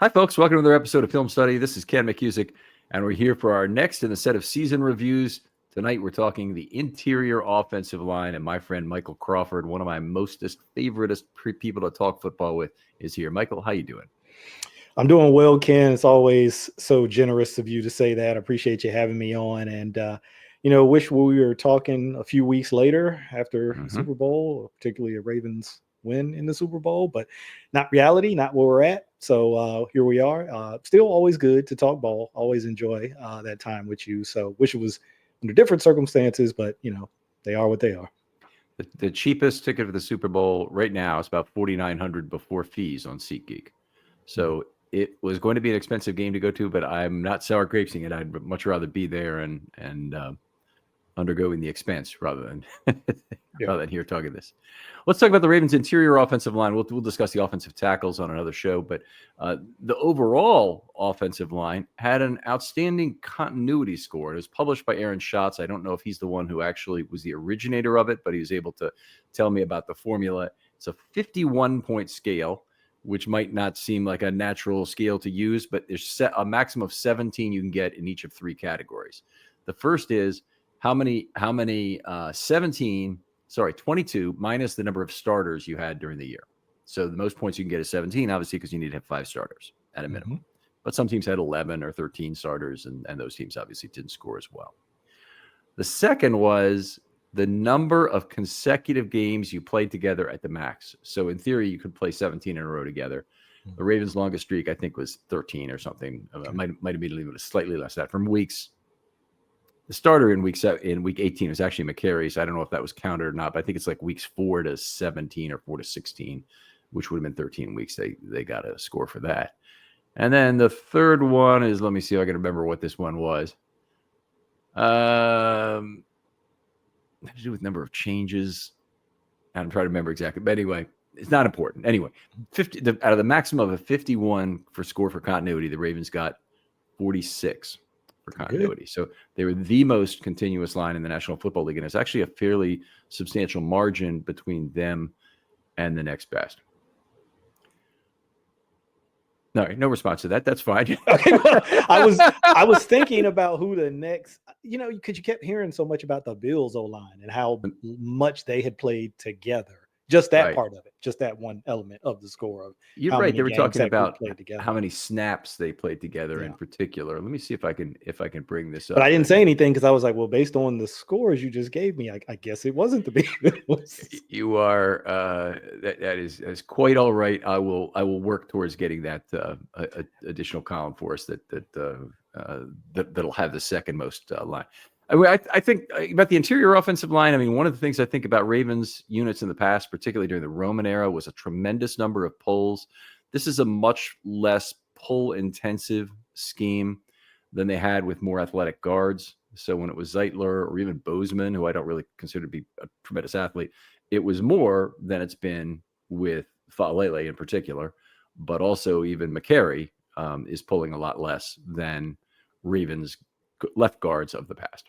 Hi, folks. Welcome to another episode of Film Study. This is Ken McCusick, and we're here for our next in the set of season reviews. Tonight, we're talking the interior offensive line, and my friend Michael Crawford, one of my mostest, favoriteest people to talk football with, is here. Michael, how you doing? I'm doing well, Ken. It's always so generous of you to say that. I appreciate you having me on, and wish we were talking a few weeks later after the Super Bowl, particularly a Ravens win in the Super Bowl, but not reality, not where we're at. So here we are. Still always good to talk ball. Always enjoy that time with you. So wish it was under different circumstances, but they are what they are. The cheapest ticket for the Super Bowl right now is about $4,900 before fees on SeatGeek. So it was going to be an expensive game to go to, but I'm not sour grapesing it. I'd much rather be there and undergoing the expense rather than rather than here talking this. Let's talk about the Ravens' interior offensive line. We'll discuss the offensive tackles on another show, but the overall offensive line had an outstanding continuity score. It was published by Aaron Schatz. I don't know if he's the one who actually was the originator of it, but he was able to tell me about the formula. It's a 51-point scale, which might not seem like a natural scale to use, but there's a maximum of 17 you can get in each of three categories. The first is how many 22 minus the number of starters you had during the year. So the most points you can get is 17, obviously, because you need to have 5 starters at a minimum. But some teams had 11 or 13 starters, and those teams obviously didn't score as well. The second was the number of consecutive games you played together at the max. So in theory, you could play 17 in a row together. The Ravens' longest streak, I think, was 13 or something. Might have been even slightly less than that. From weeks, the starter in week 18 was actually McCary, so I don't know if that was counted or not, but I think it's like weeks 4 to 17 or 4 to 16, which would have been 13 weeks. They got a score for that. And then the third one is, let me see if I can remember what this one was. Had to do with number of changes. I'm trying to remember exactly, but anyway, it's not important. Anyway, 50 out of the maximum of a 51 for score for continuity, the Ravens got 46 for continuity. Good. So they were the most continuous line in the National Football League, and it's actually a fairly substantial margin between them and the nenext best. No response to that. That's fine. Okay, well, I was thinking about who the next, because you kept hearing so much about the Bills O-line and how much they had played together. Just that part of it, just that one element of the score of You're right. They were talking about how many snaps they played together in particular. Let me see if I can bring this up. But I didn't say anything because I was like, well, based on the scores you just gave me, I guess it wasn't the Bills. You are that is quite all right. I will work towards getting that additional column for us that'll have the second most line. I think about the interior offensive line. I mean, one of the things I think about Ravens units in the past, particularly during the Roman era, was a tremendous number of pulls. This is a much less pull-intensive scheme than they had with more athletic guards. So when it was Zeitler or even Bozeman, who I don't really consider to be a tremendous athlete, it was more than it's been with Faalele in particular, but also even McCary is pulling a lot less than Ravens left guards of the past.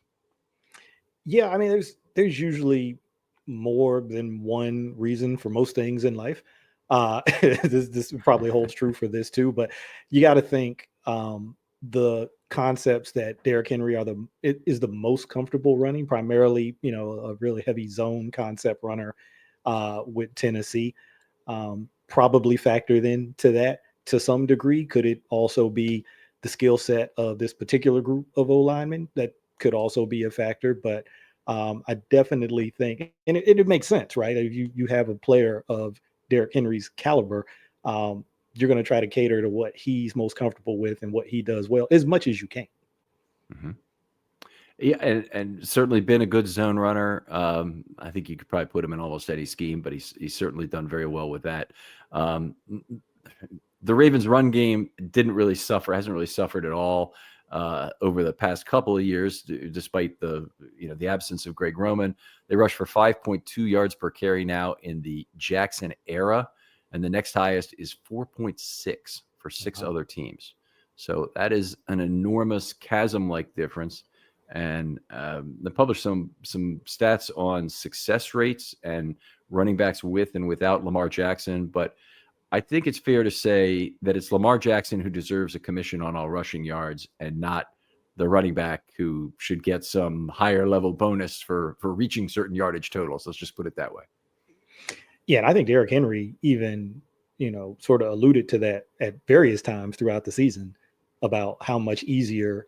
Yeah, I mean, there's usually more than one reason for most things in life. This probably holds true for this too, but you got to think the concepts that Derrick Henry is the most comfortable running, primarily, a really heavy zone concept runner with Tennessee, probably factored into that to some degree. Could it also be the skill set of this particular group of O-linemen that could also be a factor? But I definitely think, and it makes sense, right? If you have a player of Derrick Henry's caliber, you're going to try to cater to what he's most comfortable with and what he does well as much as you can. Mm-hmm. Yeah, and certainly been a good zone runner. I think you could probably put him in almost any scheme, but he's certainly done very well with that. The Ravens' run game hasn't really suffered at all over the past couple of years, despite the absence of Greg Roman. They rush for 5.2 yards per carry now in the Jackson era, and the next highest is 4.6 for 6 other teams. So that is an enormous chasm-like difference. And they published some stats on success rates and running backs with and without Lamar Jackson. But I think it's fair to say that it's Lamar Jackson who deserves a commission on all rushing yards and not the running back who should get some higher level bonus for reaching certain yardage totals. Let's just put it that way. Yeah, and I think Derrick Henry even, sort of alluded to that at various times throughout the season about how much easier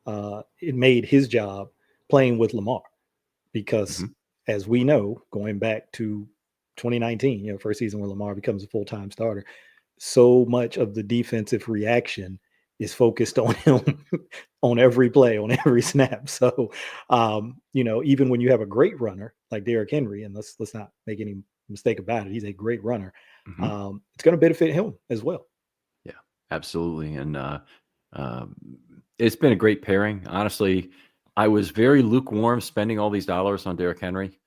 it made his job playing with Lamar. Because Mhm. as we know, going back to 2019, first season where Lamar becomes a full-time starter, so much of the defensive reaction is focused on him on every play, on every snap. So, even when you have a great runner like Derrick Henry, and let's not make any mistake about it, he's a great runner. Mhm. It's going to benefit him as well. Yeah, absolutely. And um, it's been a great pairing. Honestly, I was very lukewarm spending all these dollars on Derrick Henry,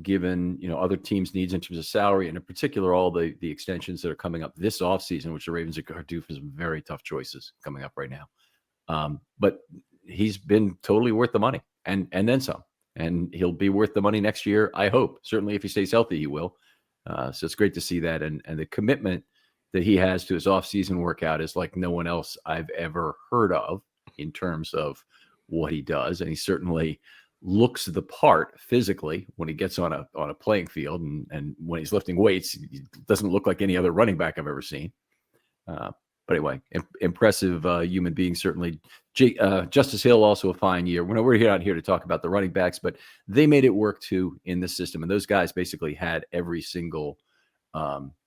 given other teams' needs in terms of salary, and in particular all the extensions that are coming up this offseason, which the Ravens are due for some very tough choices coming up right now. But he's been totally worth the money, and then some, and he'll be worth the money next year. I hope, certainly, if he stays healthy, he will. So it's great to see that, and the commitment that he has to his off-season workout is like no one else I've ever heard of in terms of what he does, and he certainly looks the part physically when he gets on a playing field, and when he's lifting weights, he doesn't look like any other running back I've ever seen. Uh, but anyway, impressive human being, certainly. Justice Hill, also a fine year. We're not here to talk about the running backs, but they made it work too in the system. And those guys basically had every single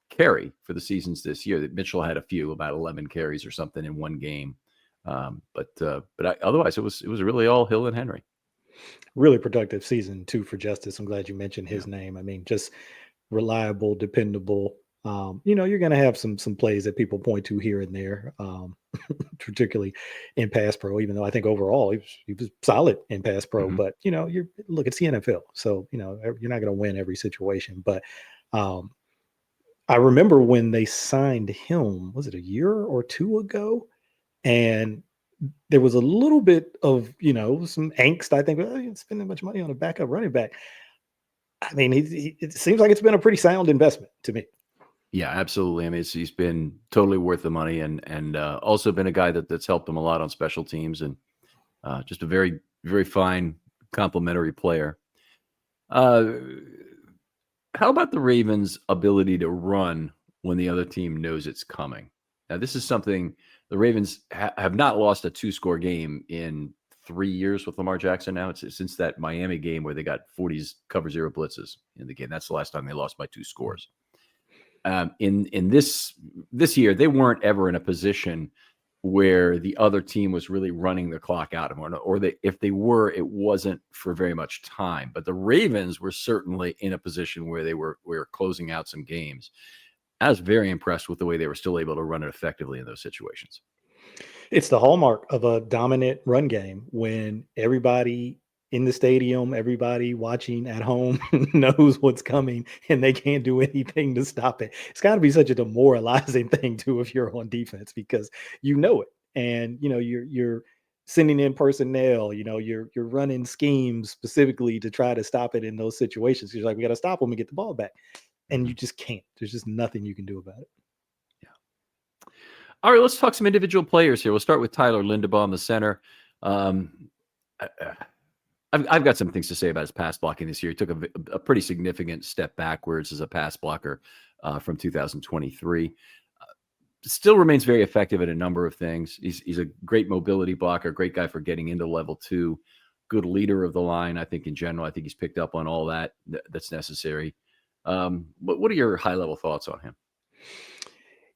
carry for the seasons this year. That Mitchell had a few, about 11 carries or something in one game. Otherwise, it was really all Hill and Henry. Really productive season too for Justice. I'm glad you mentioned Yeah. his name. I mean, just reliable, dependable. You're going to have some plays that people point to here and there, particularly in pass pro. Even though I think overall he was solid in pass pro, Hmm. but it's the NFL, so you're not going to win every situation. But um, I remember when they signed him, was it a year or two ago? And there was a little bit of some angst. I think, "Oh, you're spending much money on a backup running back." I mean, it seems like it's been a pretty sound investment to me. Yeah, absolutely. I mean, he's been totally worth the money, and also been a guy that's helped them a lot on special teams, and just a very very fine complimentary player. Uh, how about the Ravens' ability to run when the other team knows it's coming? Now, this is something the Ravens have not lost a two-score game in 3 years with Lamar Jackson. Now it's since that Miami game where they got 40s cover zero blitzes in the game. That's the last time they lost by two scores. In this year, they weren't ever in a position where the other team was really running the clock out of them, if they were, it wasn't for very much time. But the Ravens were certainly in a position where they were closing out some games. I was very impressed with the way they were still able to run it effectively in those situations. It's the hallmark of a dominant run game when everybody in the stadium, everybody watching at home knows what's coming and they can't do anything to stop it. It's got to be such a demoralizing thing too if you're on defense because you know it. And you're sending in personnel, you're running schemes specifically to try to stop it in those situations. You're like, we got to stop them and get the ball back. And you Mhm. just can't. There's just nothing you can do about it. Yeah. All right, let's talk some individual players here. We'll start with Tyler Linderbaum, the center. Um, I- I've got some things to say about his pass blocking this year. He took a pretty significant step backwards as a pass blocker from 2023. Still remains very effective at a number of things. He's a great mobility blocker, great guy for getting into level two, good leader of the line. I think in general, I think he's picked up on all that's necessary. What are your high level thoughts on him?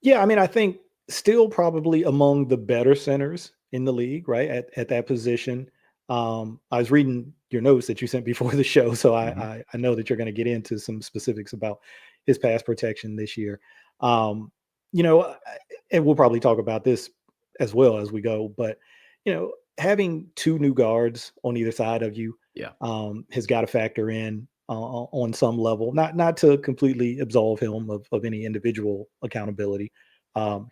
Yeah, I mean, I think still probably among the better centers in the league, right? At that position. I was reading your notes that you sent before the show, so I Hmm. I, I know that you're going to get into some specifics about his pass protection this year. Um, and we'll probably talk about this as well as we go. But having two new guards on either side of you Yeah. has got to factor in on some level, not to completely absolve him of any individual accountability,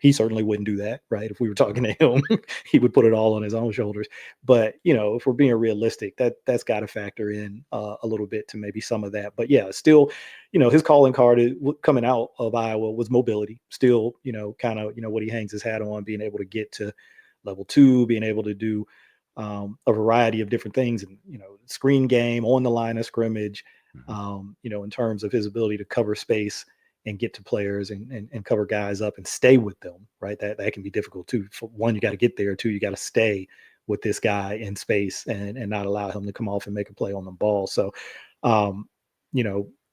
He certainly wouldn't do that, right? If we were talking to him, he would put it all on his own shoulders. But if we're being realistic, that's got to factor in a little bit to maybe some of that. But yeah, still, his calling card coming out of Iowa was mobility. Still, kind of what he hangs his hat on, being able to get to level 2, being able to do a variety of different things, and screen game on the line of scrimmage. Mhm. In terms of his ability to cover space and get to players and cover guys up and stay with them, right? That can be difficult too. For one, you got to get there. Two, you got to stay with this guy in space and not allow him to come off and make a play on the ball. So, um,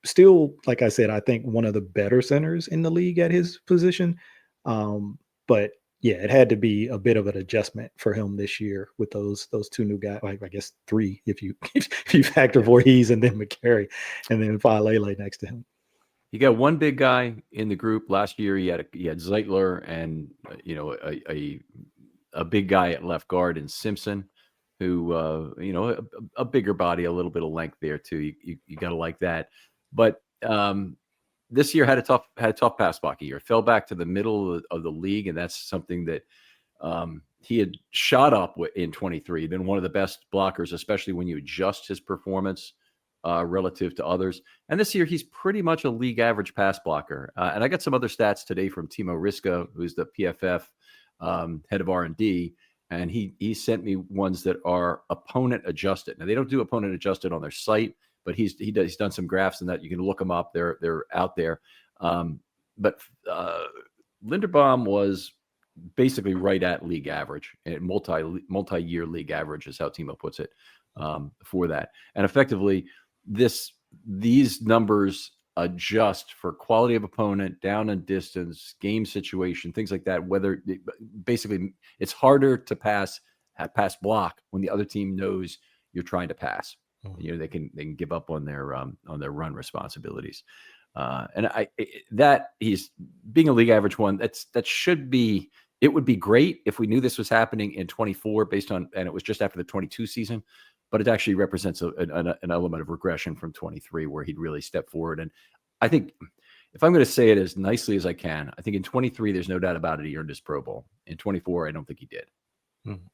still, like I said, I think one of the better centers in the league at his position. But yeah, it had to be a bit of an adjustment for him this year with those two new guys. Like, I guess three if you if you factor Yeah. Voorhees and then McCary and then Falele next to him. You got one big guy in the group. Last year, he had Zeitler and a big guy at left guard in Simpson, who a bigger body, a little bit of length there too. You got to like that. But this year had a tough pass blocking year. Fell back to the middle of the league, and that's something that he had shot up in 23. Been one of the best blockers, especially when you adjust his performance relative to others. And this year, he's pretty much a league average pass blocker. And I got some other stats today from Timo Riska, who's the PFF head of R&D, and he sent me ones that are opponent adjusted. Now, they don't do opponent adjusted on their site, but he's done some graphs and that you can look them up. They're out there. But Linderbaum was basically right at league average, and multi-year league average is how Timo puts it for that. And effectively, these numbers adjust for quality of opponent, down and distance, game situation, things like that. Basically, it's harder to pass block when the other team knows you're trying to pass. They can give up on their run responsibilities. And that he's being a league average one. That should be. It would be great if we knew this was happening in 24 and it was just after the 22 season, but it actually represents an element of regression from 23 where he'd really step forward. And I think if I'm going to say it as nicely as I can, I think in 23, there's no doubt about it, he earned his Pro Bowl. In 24, I don't think he did. Mm-hmm.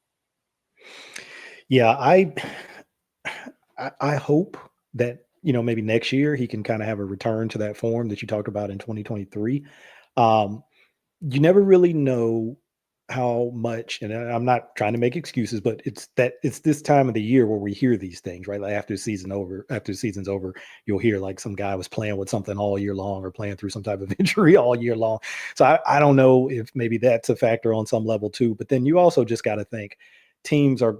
Yeah, I hope that maybe next year he can kind of have a return to that form that you talked about in 2023. You never really know how much, and I'm not trying to make excuses, but it's this time of the year where we hear these things, right? Like after the season's over, you'll hear like some guy was playing with something all year long or playing through some type of injury all year long. So I don't know if maybe that's a factor on some level too. But then you also just got to think teams are,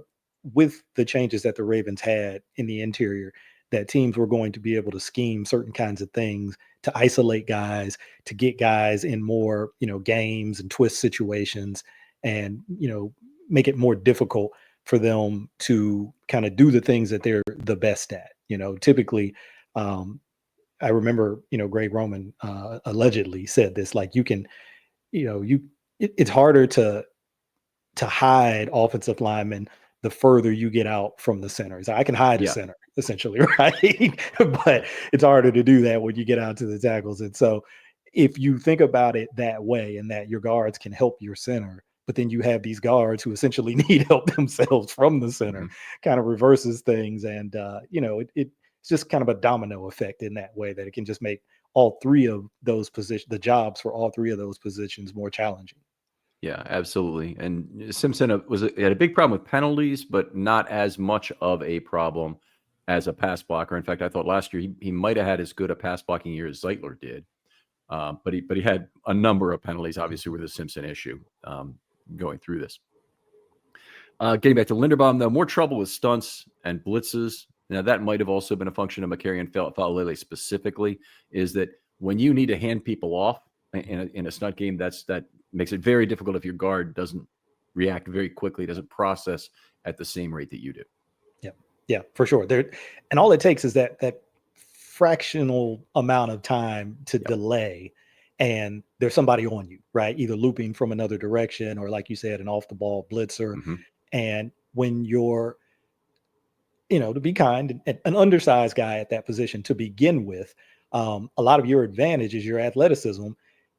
with the changes that the Ravens had in the interior, that teams were going to be able to scheme certain kinds of things to isolate guys, to get guys in more, games and twist situations, and, make it more difficult for them to kind of do the things that they're the best at. Typically, I remember, Greg Roman allegedly said this, like you can, it's harder to hide offensive linemen the further you get out from the center. So I can hide the center essentially, right? But it's harder to do that when you get out to the tackles. And so if you think about it that way, and that your guards can help your center, but then you have these guards who essentially need help themselves from the center, kind of reverses things. And, it's just kind of a domino effect in that way, that it can just make all three of those positions, the jobs for all three of those positions, more challenging. Yeah, absolutely. And Simpson had a big problem with penalties, but not as much of a problem as a pass blocker. In fact, I thought last year he might have had as good a pass blocking year as Zeitler did, but he had a number of penalties, obviously, with the Simpson issue going through this. Getting back to Linderbaum, though, more trouble with stunts and blitzes. Now, that might have also been a function of McCary and Falele specifically, is that when you need to hand people off in a stunt game, that makes it very difficult if your guard doesn't react very quickly, doesn't process at the same rate that you do. Yeah, for sure. And all it takes is that fractional amount of time to delay, and there's somebody on you, right? Either looping from another direction, or like you said, an off the ball blitzer. And when you're, to be kind, an undersized guy at that position to begin with, a lot of your advantage is your athleticism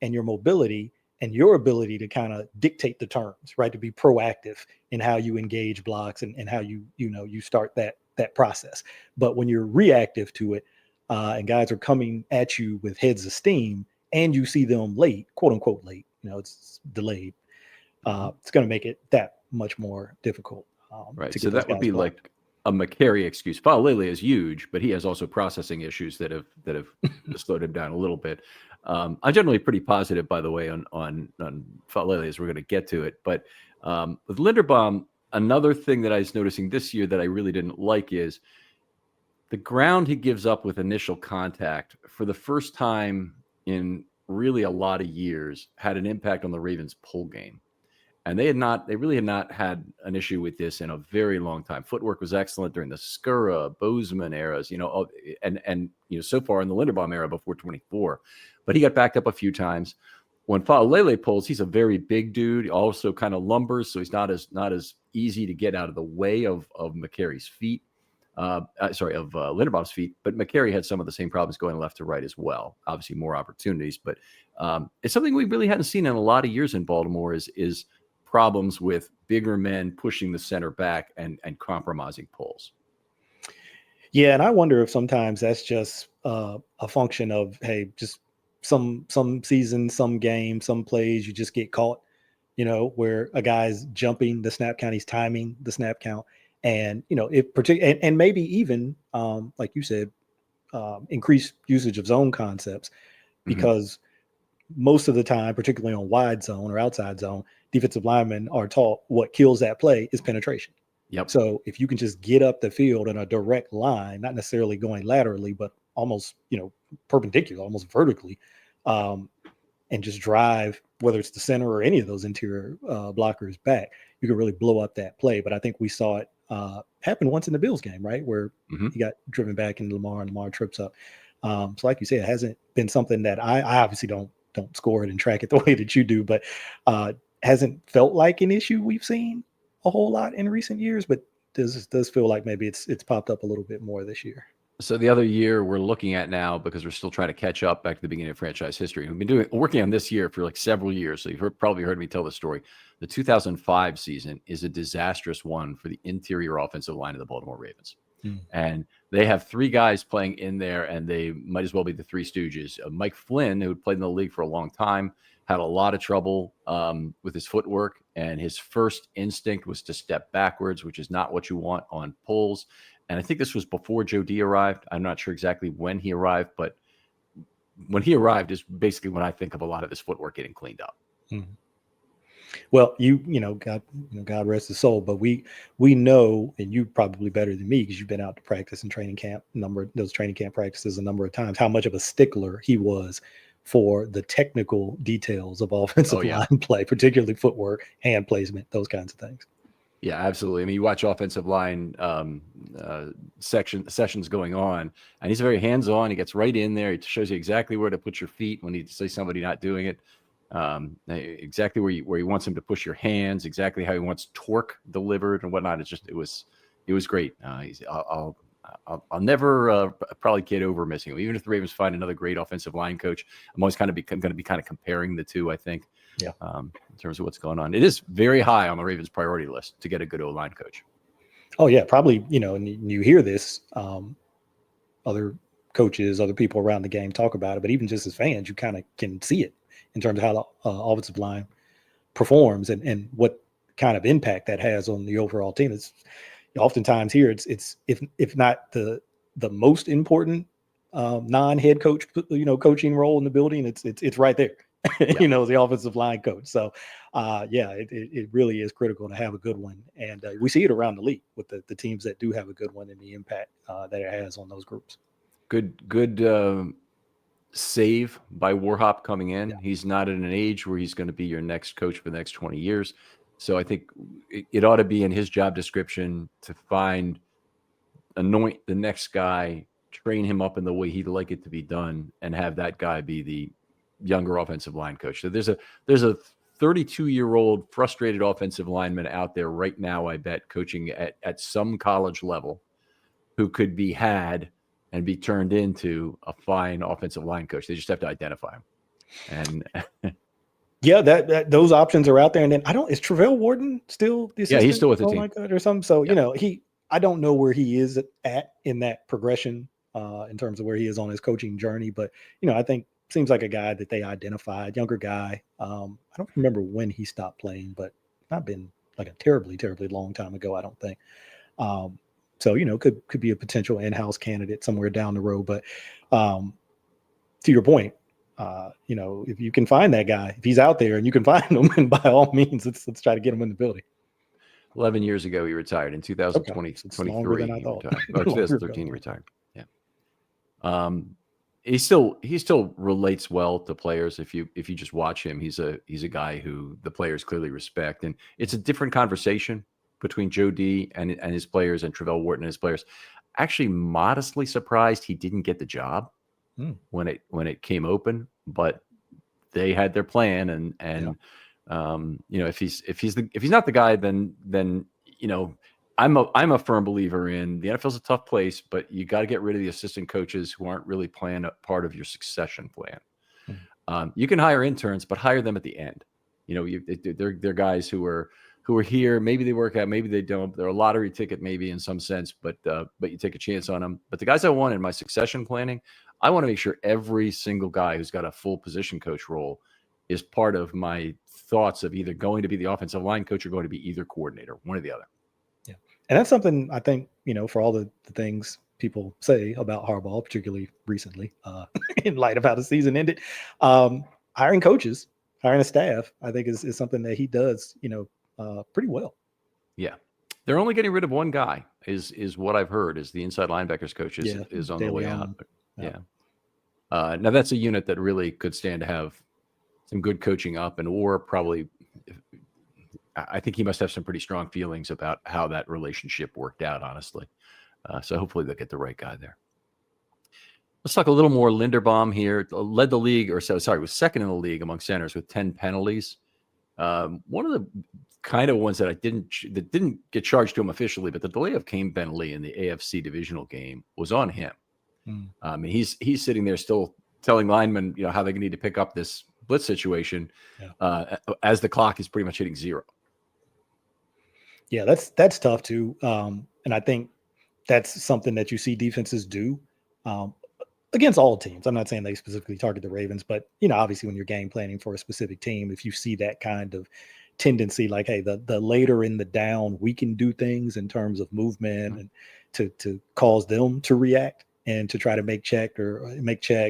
and your mobility. and your ability to kind of dictate the terms, right? To be proactive in how you engage blocks and how you start that process. But when you're reactive to it, and guys are coming at you with heads of steam, and you see them late, quote unquote late, it's delayed. It's going to make it that much more difficult Right. to So get those that would guys be blocked. like a McCary excuse. Falele is huge, but he has also processing issues that have slowed him down a little bit. I'm generally pretty positive, by the way, on Falele as we're going to get to it. But with Linderbaum, another thing that I was noticing this year that I really didn't like is the ground he gives up with initial contact for the first time in really a lot of years had an impact on the Ravens' pull game. And they really had not had an issue with this in a very long time. Footwork was excellent during the Skura, Bozeman eras, and so far in the Linderbaum era before 24. But he got backed up a few times. When Faalele pulls, he's a very big dude, he also kind of lumbers, so he's not as easy to get out of the way of McCary's feet. Of Linderbaum's feet, but McCary had some of the same problems going left to right as well. Obviously, more opportunities, but it's something we really hadn't seen in a lot of years in Baltimore. Is problems with bigger men pushing the center back and compromising pulls. Yeah, and I wonder if sometimes that's just a function of, hey, just some seasons, some games, some plays you just get caught, where a guy's jumping the snap count, he's timing the snap count, and and maybe even like you said, increased usage of zone concepts, because most of the time, particularly on wide zone or outside zone, defensive linemen are taught what kills that play is penetration. Yep. So if you can just get up the field in a direct line, not necessarily going laterally, but almost, perpendicular, almost vertically, and just drive, whether it's the center or any of those interior blockers back, you can really blow up that play. But I think we saw it happen once in the Bills game, right? Where he got driven back into Lamar and Lamar trips up. So like you said, it hasn't been something that I obviously don't score it and track it the way that you do, but hasn't felt like an issue we've seen a whole lot in recent years, but does feel like maybe it's popped up a little bit more this year. So the other year we're looking at now, because we're still trying to catch up back to the beginning of franchise history. We've been working on this year for like several years. So you've probably heard me tell the story. The 2005 season is a disastrous one for the interior offensive line of the Baltimore Ravens. And they have three guys playing in there, and they might as well be the Three Stooges. Mike Flynn, who had played in the league for a long time, had a lot of trouble with his footwork, and his first instinct was to step backwards, which is not what you want on pulls. And I think this was before Joe D arrived. I'm not sure exactly when he arrived, but when he arrived is basically when I think of a lot of this footwork getting cleaned up. Well, God rest his soul, but we know, and you probably better than me because you've been out to practice and training camp, those training camp practices a number of times, how much of a stickler he was for the technical details of offensive line play, particularly footwork, hand placement, those kinds of things. Yeah, absolutely. I mean, you watch offensive line sessions going on, and he's very hands-on. He gets right in there. He shows you exactly where to put your feet when you see somebody not doing it. Exactly where he wants him to push your hands, exactly how he wants torque delivered and whatnot. It was great. I'll never probably get over missing him. Even if the Ravens find another great offensive line coach, I'm always going to be comparing the two, I think. Yeah. In terms of what's going on, it is very high on the Ravens' priority list to get a good O-line coach. Oh yeah, probably. And you hear this, other coaches, other people around the game talk about it, but even just as fans, you kind of can see it in terms of how the offensive line performs and what kind of impact that has on the overall team. It's oftentimes here it's if not the most important non-head coach coaching role in the building, it's right there. Yeah. The offensive line coach. So it really is critical to have a good one, and we see it around the league with the teams that do have a good one and the impact that it has on those groups. Good save by Warhop coming in. Yeah. He's not at an age where he's going to be your next coach for the next 20 years. So I think it ought to be in his job description to anoint the next guy, train him up in the way he'd like it to be done, and have that guy be the younger offensive line coach. So there's a 32-year-old frustrated offensive lineman out there right now, I bet, coaching at some college level, who could be had and be turned into a fine offensive line coach. They just have to identify him. And Yeah, those options are out there. And then is Travell Wharton still the Yeah, he's assistant? still with the Oh team. my God, or something. So, Yeah. I don't know where he is at in that progression in terms of where he is on his coaching journey. But, I think seems like a guy that they identified, younger guy. I don't remember when he stopped playing, but not been like a terribly, terribly long time ago, I don't think. Um, so, could be a potential in-house candidate somewhere down the road. But um, to your point, if you can find that guy, if he's out there and you can find him, and by all means, let's try to get him in the building. 11 years ago, he retired. In Okay, so it's longer than 2023, I he thought. retired. Oh, Longer ago. 2013, he retired. Yeah. He still relates well to players. If you just watch him, he's a guy who the players clearly respect, and it's a different conversation between Joe D and his players and Travell Wharton and his players. Actually, modestly surprised he didn't get the job Hmm. when it came open, but they had their plan, Yeah. if he's not the guy, then I'm a firm believer in the NFL's a tough place, but you got to get rid of the assistant coaches who aren't really playing a part of your succession plan. Hmm. You can hire interns, but hire them at the end. They're guys who are here. Maybe they work out, maybe they don't. They're a lottery ticket, maybe in some sense, but you take a chance on them. But the guys I want in my succession planning, I want to make sure every single guy who's got a full position coach role is part of my thoughts of either going to be the offensive line coach or going to be either coordinator, one or the other. Yeah, and that's something I think for all the things people say about Harbaugh, particularly recently, in light of how the season ended, hiring coaches, hiring a staff, I think is something that he does, pretty well. Yeah. They're only getting rid of one guy is what I've heard is the inside linebackers coach is on the way out. Yeah. Now that's a unit that really could stand to have some good coaching up or probably I think he must have some pretty strong feelings about how that relationship worked out, honestly. So hopefully they'll get the right guy there. Let's talk a little more. Linderbaum here led the league, was second in the league among centers with 10 penalties. One of the kind of ones that didn't get charged to him officially, but the delay of game penalty in the AFC divisional game was on him. He's sitting there still telling linemen, how they need to pick up this blitz situation as the clock is pretty much hitting zero. Yeah, that's tough too. And I think that's something that you see defenses do against all teams. I'm not saying they specifically target the Ravens, but obviously when you're game planning for a specific team, if you see that kind of tendency, like, hey, the later in the down, we can do things in terms of movement and to cause them to react and to try to make checks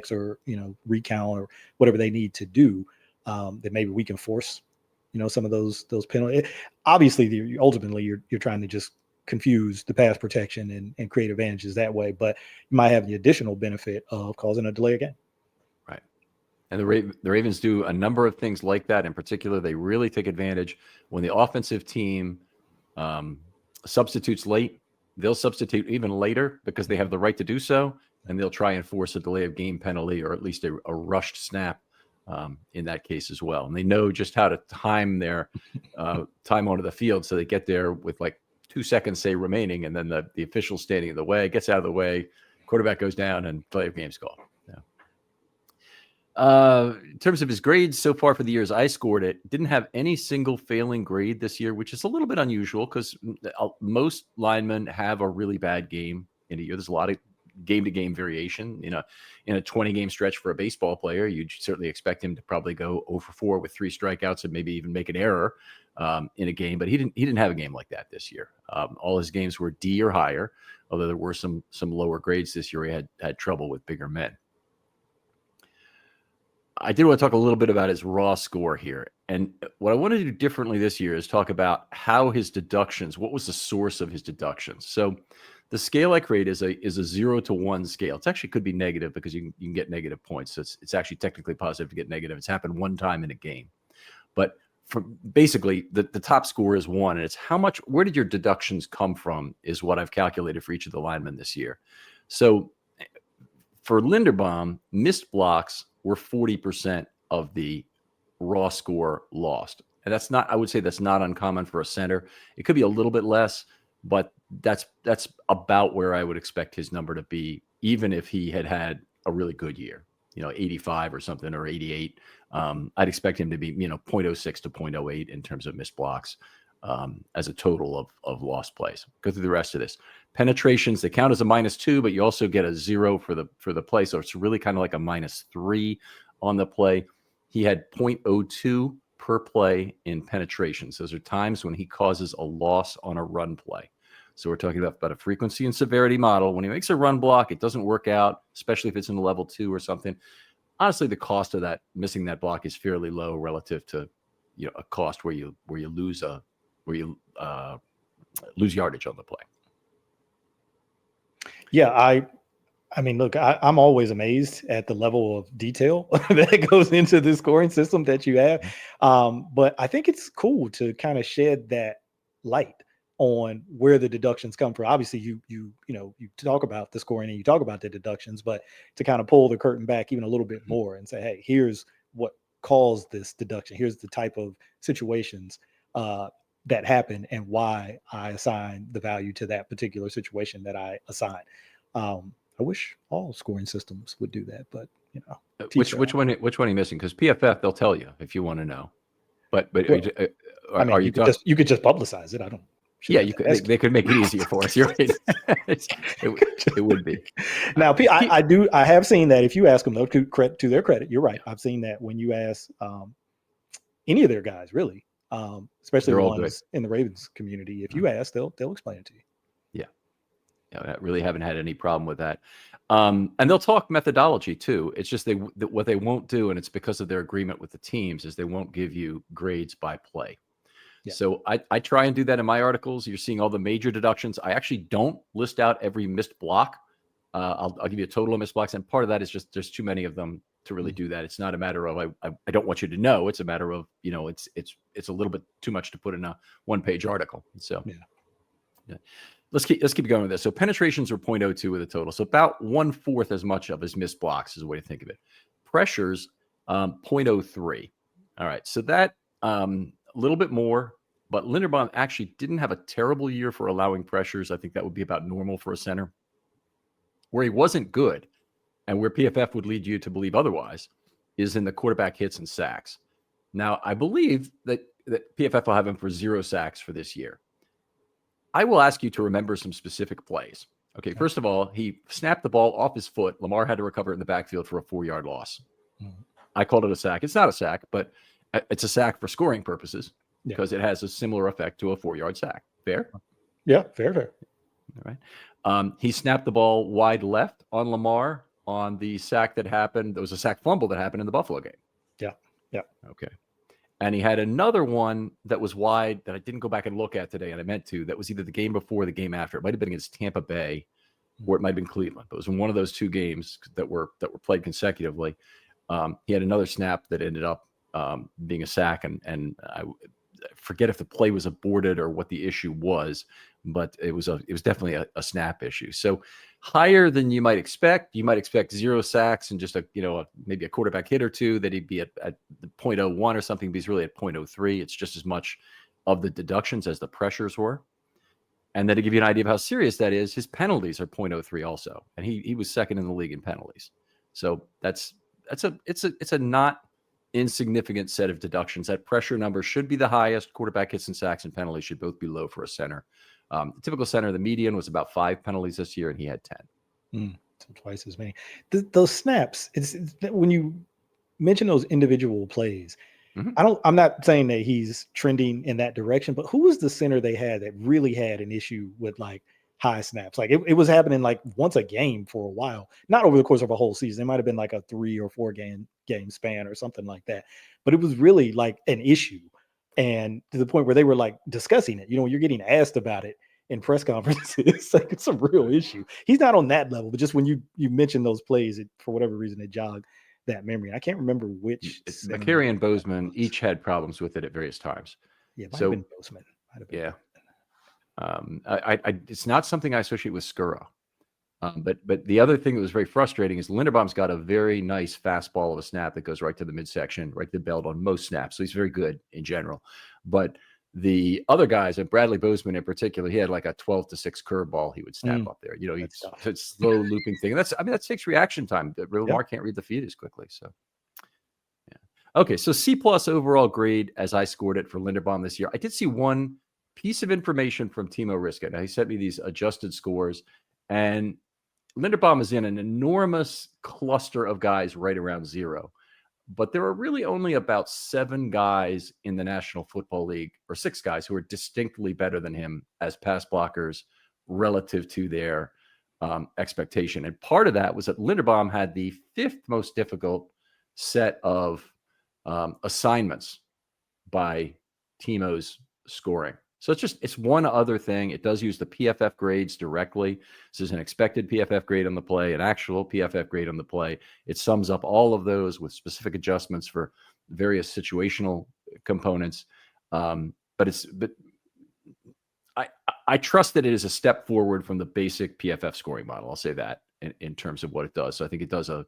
or recount or whatever they need to do, that maybe we can force some of those penalties. Obviously, ultimately you're trying to just confuse the pass protection and create advantages that way, but you might have the additional benefit of causing a delay again. Right. And the Ravens do a number of things like that. In particular, they really take advantage when the offensive team substitutes late. They'll substitute even later because they have the right to do so, and they'll try and force a delay of game penalty or at least a rushed snap in that case as well. And they know just how to time their time onto the field so they get there with like 2 seconds, say, remaining, and then the official standing in the way gets out of the way, quarterback goes down, and play of game's called. In terms of his grades so far for the years I scored it, didn't have any single failing grade this year, which is a little bit unusual because most linemen have a really bad game in a year. There's a lot of game-to-game variation. In a 20-game stretch for a baseball player, you'd certainly expect him to probably go 0 for 4 with 3 strikeouts and maybe even make an error in a game. But he didn't have a game like that this year. All his games were D or higher, although there were some lower grades this year. He had trouble with bigger men. I did want to talk a little bit about his raw score here. And what I want to do differently this year is talk about how his deductions, what was the source of his deductions. So the scale I create is a 0 to 1 scale. It actually could be negative because you can get negative points. So it's actually technically positive to get negative. It's happened one time in a game. But for basically the top score is 1. And it's where did your deductions come from is what I've calculated for each of the linemen this year. So for Linderbaum, missed blocks were 40% of the raw score lost. And I would say that's not uncommon for a center. It could be a little bit less, but that's about where I would expect his number to be, even if he had a really good year. 85 or something, or 88. I'd expect him to be, 0.06 to 0.08 in terms of missed blocks as a total of lost plays. Go through the rest of this. Penetrations, they count as a -2, but you also get a 0 for the play. So it's really kind of like a -3 on the play. He had 0.02 per play in penetrations. Those are times when he causes a loss on a run play. So we're talking about a frequency and severity model. When he makes a run block, it doesn't work out, especially if it's in a level 2 or something. Honestly, the cost of that, missing that block, is fairly low relative to a cost where you lose lose yardage on the play. Yeah, I mean, look, I'm always amazed at the level of detail that goes into the scoring system that you have. But I think it's cool to kind of shed that light on where the deductions come from. Obviously, you talk about the scoring and you talk about the deductions, but to kind of pull the curtain back even a little bit more and say, hey, here's what caused this deduction. Here's the type of situations that happen and why I assign the value to that particular situation that I assign. I wish all scoring systems would do that, but which one are you missing? Because PFF, they'll tell you if you want to know. But well, you could just publicize it. I don't. Yeah, they could make it easier for us. You're right. it would be. Now, I have seen that if you ask them, though, to their credit, you're right. I've seen that when you ask any of their guys, really, especially the ones in the Ravens community. If you ask, they'll explain it to you. I really haven't had any problem with that. And they'll talk methodology too. It's just what they won't do, and it's because of their agreement with the teams, is they won't give you grades by play. Yeah. So I try and do that in my articles. You're seeing all the major deductions. I actually don't list out every missed block. I'll give you a total of missed blocks, and part of that is just there's too many of them to really do that. It's not a matter of I don't want you to know. It's a matter of it's a little bit too much to put in a 1-page article. So yeah. Let's keep going with this. So penetrations are 0.02 with a total. So about 1/4 as much of his missed blocks is a way to think of it. Pressures, 0.03. All right. So that a little bit more, but Linderbaum actually didn't have a terrible year for allowing pressures. I think that would be about normal for a center. Where he wasn't good, and where PFF would lead you to believe otherwise, is in the quarterback hits and sacks. Now, I believe that PFF will have him for 0 sacks for this year. I will ask you to remember some specific plays. Okay, first of all, he snapped the ball off his foot. Lamar had to recover it in the backfield for a 4-yard loss. I called it a sack. It's not a sack, but it's a sack for scoring purposes because it has a similar effect to a 4-yard sack. Fair? Yeah, fair. All right. He snapped the ball wide left on Lamar on the sack that happened. There was a sack fumble that happened in the Buffalo game. Yeah. Okay. And he had another one that was wide that I didn't go back and look at today, and I meant to. That was either the game before or the game after. It might have been against Tampa Bay, or it might have been Cleveland. But it was in one of those 2 games that were played consecutively. He had another snap that ended up being a sack, and I forget if the play was aborted or what the issue was, but it was definitely a snap issue. So higher than you might expect. You might expect 0 sacks and just maybe a quarterback hit or 2 that he'd be at 0.01 or something, but he's really at 0.03. It's just as much of the deductions as the pressures were. And then to give you an idea of how serious that is, his penalties are 0.03 also, and he was second in the league in penalties. So it's a not insignificant set of deductions. That pressure number should be the highest. Quarterback hits and sacks and penalties should both be low for a center. The typical center, the median was about 5 penalties this year, and he had 10. So twice as many. Those snaps, it's when you mention those individual plays, I'm not saying that he's trending in that direction, but who was the center they had that really had an issue with like high snaps? Like it was happening like once a game for a while, not over the course of a whole season. It might have been like a 3 or 4 game span or something like that, but it was really like an issue. And to the point where they were like discussing it, you're getting asked about it in press conferences. Like it's a real issue. He's not on that level, but just when you mentioned those plays, for whatever reason, it jogged that memory. I can't remember which. McCary and Bozeman each had problems with it at various times. Yeah, might have been Bozeman. Yeah. It's not something I associate with Skura. But the other thing that was very frustrating is Linderbaum's got a very nice fastball of a snap that goes right to the midsection, right to the belt on most snaps. So he's very good in general. But The other guys, and Bradley Bozeman in particular, he had like a 12-6 curveball he would snap up there. That's tough. It's slow looping thing. That takes reaction time. Lamar can't read the feed as quickly. So, yeah. Okay, so C+ overall grade as I scored it for Linderbaum this year. I did see one piece of information from Timo Riska. Now, he sent me these adjusted scores, and Linderbaum is in an enormous cluster of guys right around 0. But there are really only about 7 guys in the National Football League, or 6 guys, who are distinctly better than him as pass blockers relative to their expectation. And part of that was that Linderbaum had the 5th most difficult set of assignments by Timo's scoring. So it's one other thing. It does use the PFF grades directly. This is an expected PFF grade on the play, an actual PFF grade on the play. It sums up all of those with specific adjustments for various situational components. But I trust that it is a step forward from the basic PFF scoring model. I'll say that in terms of what it does. So I think it does a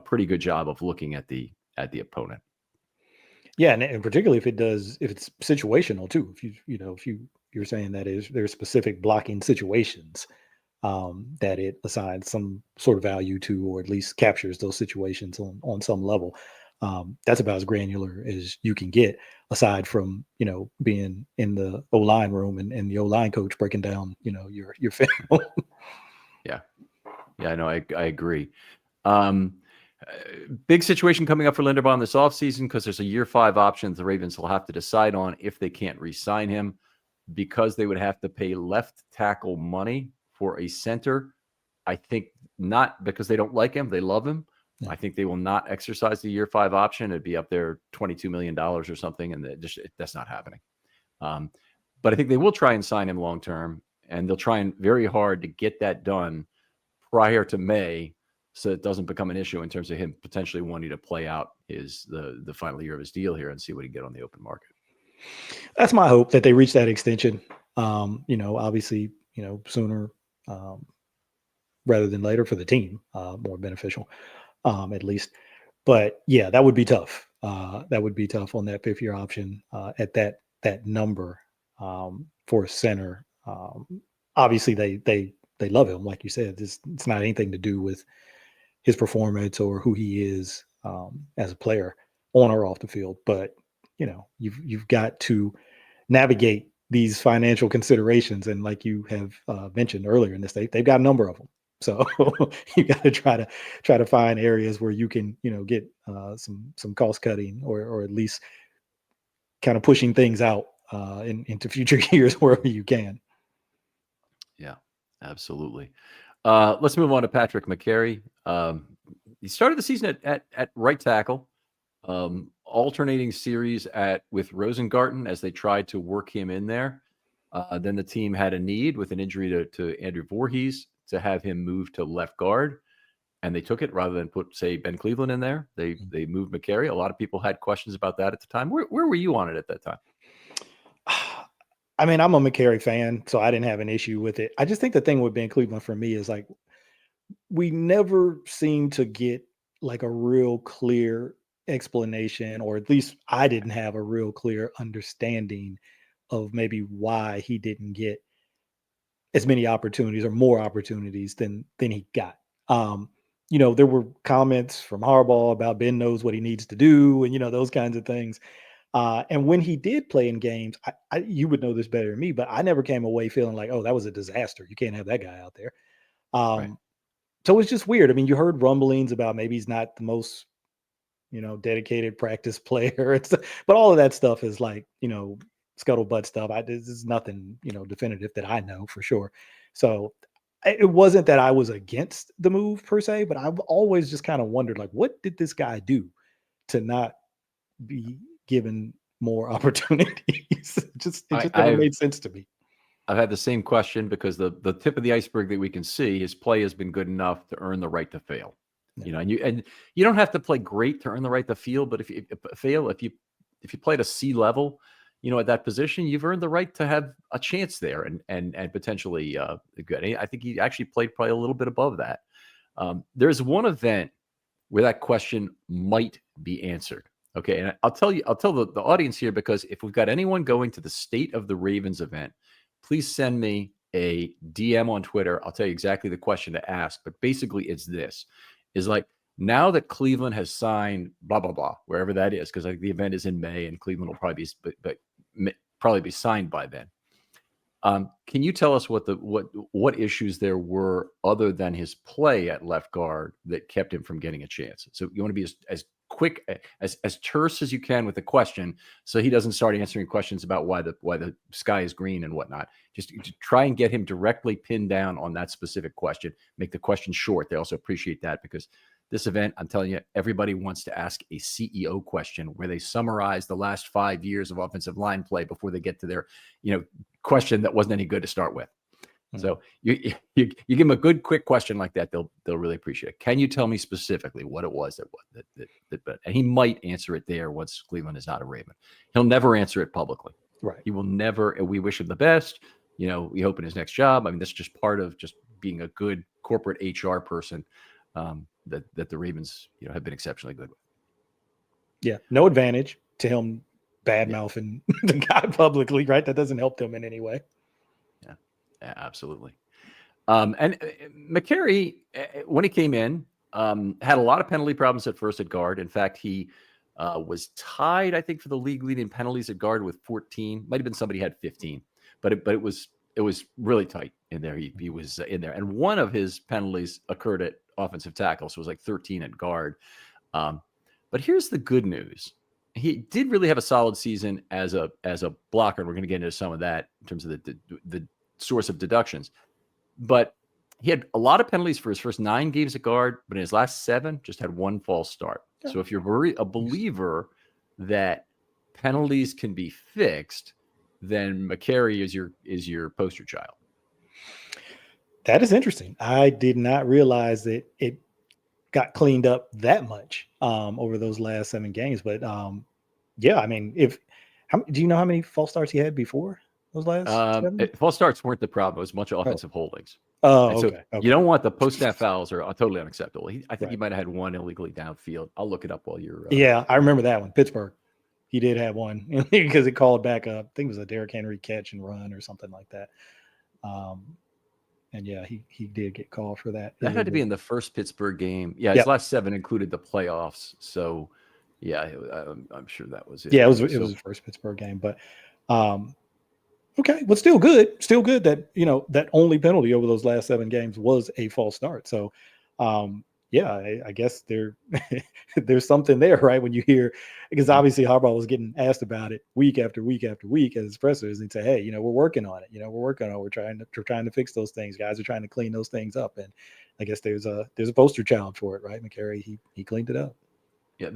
pretty good job of looking at the opponent. Yeah, and particularly if it's situational too. If you're saying that there's specific blocking situations that it assigns some sort of value to, or at least captures those situations on some level. That's about as granular as you can get, aside from being in the O-line room and the O-line coach breaking down your film. Yeah, no, I agree. Big situation coming up for Linderbaum this offseason, because there's a year 5 option the Ravens will have to decide on if they can't re-sign him, because they would have to pay left tackle money for a center. I think not because they don't like him. They love him. Yeah. I think they will not exercise the year 5 option. It'd be up there $22 million or something, and that's not happening. But I think they will try and sign him long term, and they'll try very hard to get that done prior to May, so it doesn't become an issue in terms of him potentially wanting to play out the final year of his deal here and see what he can get on the open market. That's my hope, that they reach that extension. Obviously, sooner rather than later for the team, more beneficial, at least. But yeah, that would be tough. That would be tough on that 5th year option at that number for a center. Obviously, they love him, like you said. It's not anything to do with his performance or who he is as a player on or off the field. But you've got to navigate these financial considerations, and like you have mentioned earlier in this, they've got a number of them. So you got to try to find areas where you can get some cost cutting, or at least kind of pushing things out into future years wherever you can. Yeah, absolutely. Let's move on to Patrick McCary. He started the season at right tackle, alternating series with Rosengarten as they tried to work him in there. Then the team had a need with an injury to Andrew Voorhees to have him move to left guard, and they took it rather than put, say, Ben Cleveland in there. They moved McCary. A lot of people had questions about that at the time. Where were you on it at that time? I mean, I'm a McCary fan, so I didn't have an issue with it. I just think the thing with Ben Cleveland for me is, like, we never seem to get like a real clear explanation, or at least I didn't have a real clear understanding of maybe why he didn't get as many opportunities or more opportunities than he got. There were comments from Harbaugh about Ben knows what he needs to do, and those kinds of things. And when he did play in games, you would know this better than me, but I never came away feeling like, oh, that was a disaster. You can't have that guy out there. Right. So it's just weird. I mean, you heard rumblings about maybe he's not the most, dedicated practice player, but all of that stuff is like, scuttlebutt stuff. This is nothing, definitive that I know for sure. So it wasn't that I was against the move per se, but I've always just kind of wondered, like, what did this guy do to not be given more opportunities? It just never made sense to me. I've had the same question, because the tip of the iceberg that we can see, his play has been good enough to earn the right to fail. Yeah. And you don't have to play great to earn the right to fail, but if you play at a C level, at that position, you've earned the right to have a chance there and potentially good. I think he actually played probably a little bit above that. There's one event where that question might be answered, Okay, and I'll tell the audience here, because if we've got anyone going to the State of the Ravens event, please send me a DM on Twitter. I'll tell you exactly the question to ask. But basically, it's this: is like, now that Cleveland has signed blah blah blah, wherever that is, because like the event is in May and Cleveland will probably probably be signed by then. Can you tell us what issues there were other than his play at left guard that kept him from getting a chance? So you want to be as quick, as terse as you can with the question, so he doesn't start answering questions about why the sky is green and whatnot. Just to try and get him directly pinned down on that specific question. Make the question short. They also appreciate that, because this event, I'm telling you, everybody wants to ask a CEO question where they summarize the last 5 years of offensive line play before they get to their, question that wasn't any good to start with. So you give them a good quick question like that, they'll really appreciate it. Can you tell me specifically what it was that and he might answer it there once Cleveland is not a Raven. He'll never answer it publicly. Right. He will never, and we wish him the best. We hope in his next job. I mean, that's just part of just being a good corporate HR person, that the Ravens, have been exceptionally good with. Yeah, no advantage to him bad mouthing the guy publicly, right? That doesn't help them in any way. Yeah, absolutely. And McCary, when he came in, had a lot of penalty problems at first at guard. In fact, he was tied, I think, for the league leading penalties at guard with 14. Might have been somebody had 15, but it was really tight in there. He was in there, and one of his penalties occurred at offensive tackle, so it was like 13 at guard. But here's the good news: he did really have a solid season as a blocker. And we're going to get into some of that in terms of the source of deductions. But he had a lot of penalties for his first 9 games at guard, but in his last 7, just had 1 false start. Yeah. So if you're a believer that penalties can be fixed, then McCary is your poster child. That is interesting. I did not realize that it got cleaned up that much over those last 7 games. But yeah, I mean, do you know how many false starts he had before those last 7? False starts weren't the problem. It was a bunch of offensive holdings. Oh, so okay. You don't want the post-snap fouls are totally unacceptable. I think Right. he might have had 1 illegally downfield. I'll look it up while you're. Yeah, I remember that one. Pittsburgh. He did have one because it called back up. I think it was a Derrick Henry catch and run or something like that. And yeah, he did get called for that. That had to be in the first Pittsburgh game. Yeah, his last 7 included the playoffs. So yeah, I'm sure that was it. Yeah, it was his first Pittsburgh game. But okay, but still good that that only penalty over those last 7 games was a false start. So yeah, I guess there's something there, right? When you hear, because obviously Harbaugh was getting asked about it week after week after week as his pressers, and he'd say, hey, we're working on it. We're working on it. We're trying to fix those things. Guys are trying to clean those things up. And I guess there's a poster child for it, right? McCary, he cleaned it up. Yeah,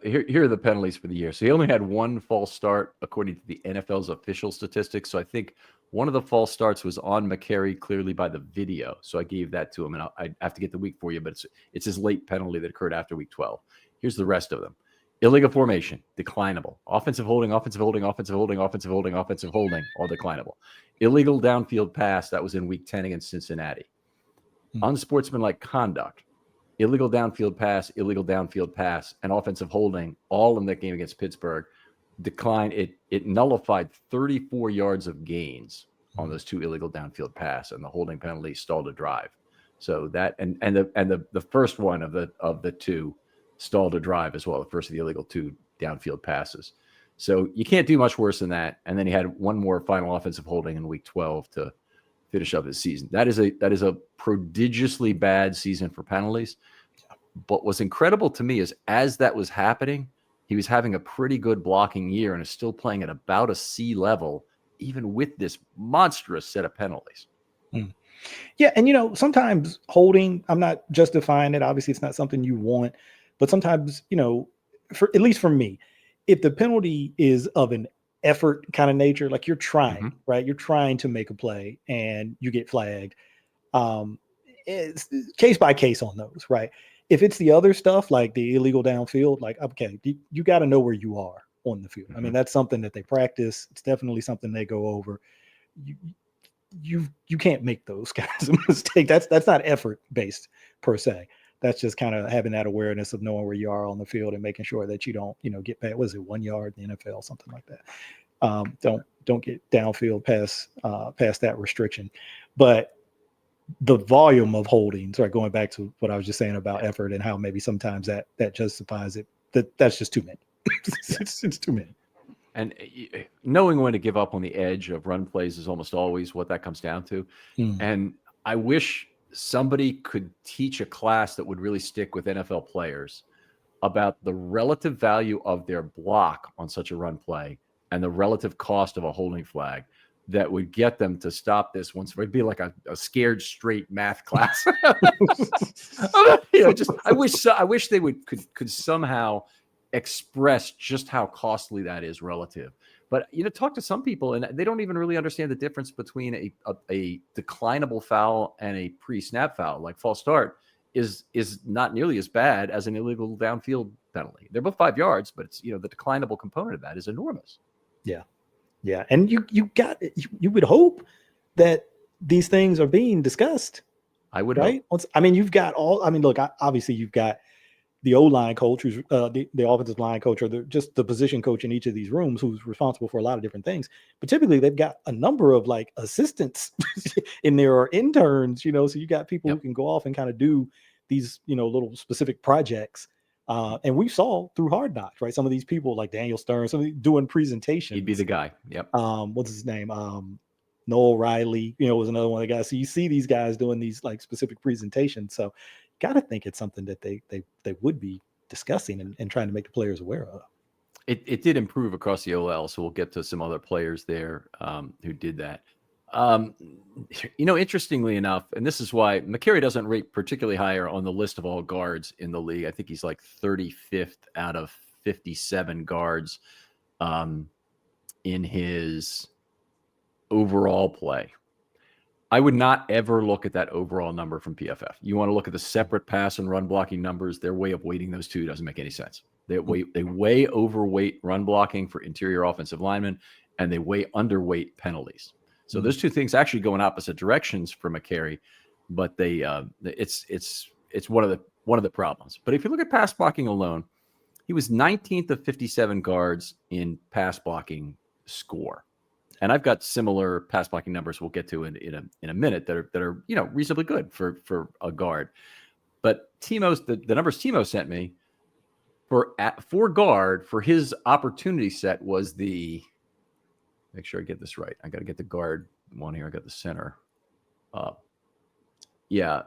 here are the penalties for the year. So he only had 1 false start according to the NFL's official statistics. So I think one of the false starts was on McCary clearly by the video. So I gave that to him, and I have to get the week for you, but it's his late penalty that occurred after week 12. Here's the rest of them: illegal formation, declinable; offensive holding, offensive holding, offensive holding, offensive holding, offensive holding, all declinable; illegal downfield pass, that was in week 10 against Cincinnati; unsportsmanlike conduct, illegal downfield pass, and offensive holding, all in that game against Pittsburgh. Decline. It nullified 34 yards of gains on those 2 illegal downfield pass, and the holding penalty stalled a drive. So that and the first one of the 2 stalled a drive as well. The first of the illegal 2 downfield passes. So you can't do much worse than that. And then he had 1 more final offensive holding in week 12 to finish up his season. That is a prodigiously bad season for penalties. But what's incredible to me is, as that was happening, he was having a pretty good blocking year and is still playing at about a C level, even with this monstrous set of penalties. Yeah, and sometimes holding, I'm not justifying it. Obviously, it's not something you want, but sometimes, at least for me, if the penalty is of an effort kind of nature, like you're trying, right? You're trying to make a play and you get flagged. It's case by case on those, right? If it's the other stuff like the illegal downfield, like, okay, you got to know where you are on the field. I mean, that's something that they practice. It's definitely something they go over. You can't make those kinds of mistakes. That's not effort based per se. that's just kind of having that awareness of knowing where you are on the field and making sure that you don't, get past, what is it, 1 yard in the NFL, something like that. Don't get downfield past that restriction. But the volume of holdings, right, going back to what I was just saying about effort and how maybe sometimes that justifies it, that's just too many. It's too many. And knowing when to give up on the edge of run plays is almost always what that comes down to. And I wish somebody could teach a class that would really stick with NFL players about the relative value of their block on such a run play and the relative cost of a holding flag that would get them to stop this once. It'd be like a scared straight math class. I wish they could somehow express just how costly that is relative. But talk to some people and they don't even really understand the difference between a declinable foul and a pre-snap foul. Like false start is not nearly as bad as an illegal downfield penalty. They're both 5 yards, but it's the declinable component of that is enormous. Yeah, and you would hope that these things are being discussed. I would right. Hope. I mean, you've got look, obviously you've got the O-line coach, who's the offensive line coach, or just the position coach in each of these rooms, who's responsible for a lot of different things. But typically, they've got a number of like assistants in there or interns. So you got people who can go off and kind of do these little specific projects. And we saw through Hard Knocks, right? Some of these people like Daniel Stern, doing presentations. He'd be the guy. Yep. What's his name? Noel Riley, was another one of the guys. So you see these guys doing these like specific presentations. So got to think it's something that they would be discussing and trying to make the players aware of. It did improve across the OL, so we'll get to some other players there who did that. Interestingly enough, and this is why McCary doesn't rate particularly higher on the list of all guards in the league. I think he's like 35th out of 57 guards in his overall play. I would not ever look at that overall number from PFF. You want to look at the separate pass and run blocking numbers. Their way of weighting those two doesn't make any sense. They way overweight run blocking for interior offensive linemen, and they way underweight penalties. So those two things actually go in opposite directions for McCary, but it's one of the problems. But if you look at pass blocking alone, he was 19th of 57 guards in pass blocking score. And I've got similar pass blocking numbers we'll get to in a minute that are reasonably good for a guard. But Timo's the numbers Timo sent me for guard for his opportunity set was make sure I get this right. I got to get the guard one here. I got the center.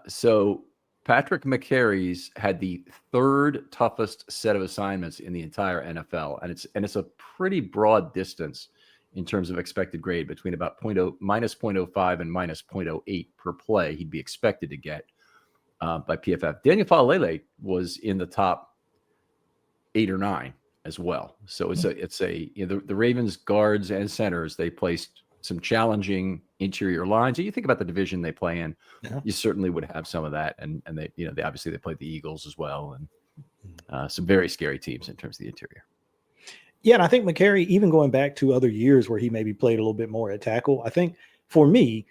So Patrick McCary's had the third toughest set of assignments in the entire NFL, and it's a pretty broad distance in terms of expected grade between about minus 0.05 and minus 0.08 per play he'd be expected to get by PFF. Daniel Falalele was in the top 8 or 9 as well. So the Ravens guards and centers, they placed some challenging interior lines. And you think about the division they play in, you certainly would have some of that. And they obviously they played the Eagles as well, and some very scary teams in terms of the interior. Yeah, and I think McCary, even going back to other years where he maybe played a little bit more at tackle, I think for me,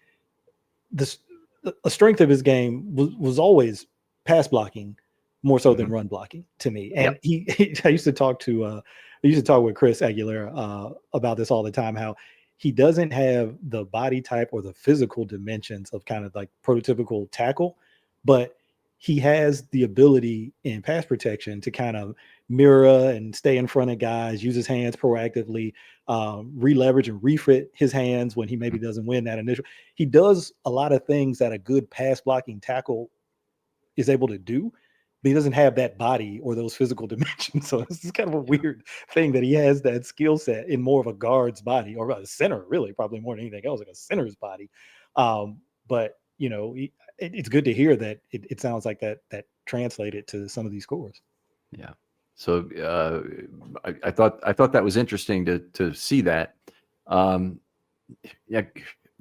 a strength of his game was always pass blocking more so than run blocking to me. And I used to talk with Chris Aguilera about this all the time, how he doesn't have the body type or the physical dimensions of kind of like prototypical tackle, but he has the ability in pass protection to kind of mirror and stay in front of guys, use his hands proactively, re-leverage and refit his hands when he maybe doesn't win that initial. He does a lot of things that a good pass blocking tackle is able to do, but he doesn't have that body or those physical dimensions. So this is kind of a weird thing that he has that skill set in more of a guard's body, or a center, really, probably more than anything else, like a center's body. But it's good to hear that it sounds like that translated to some of these scores. Yeah. So I thought that was interesting to see that. The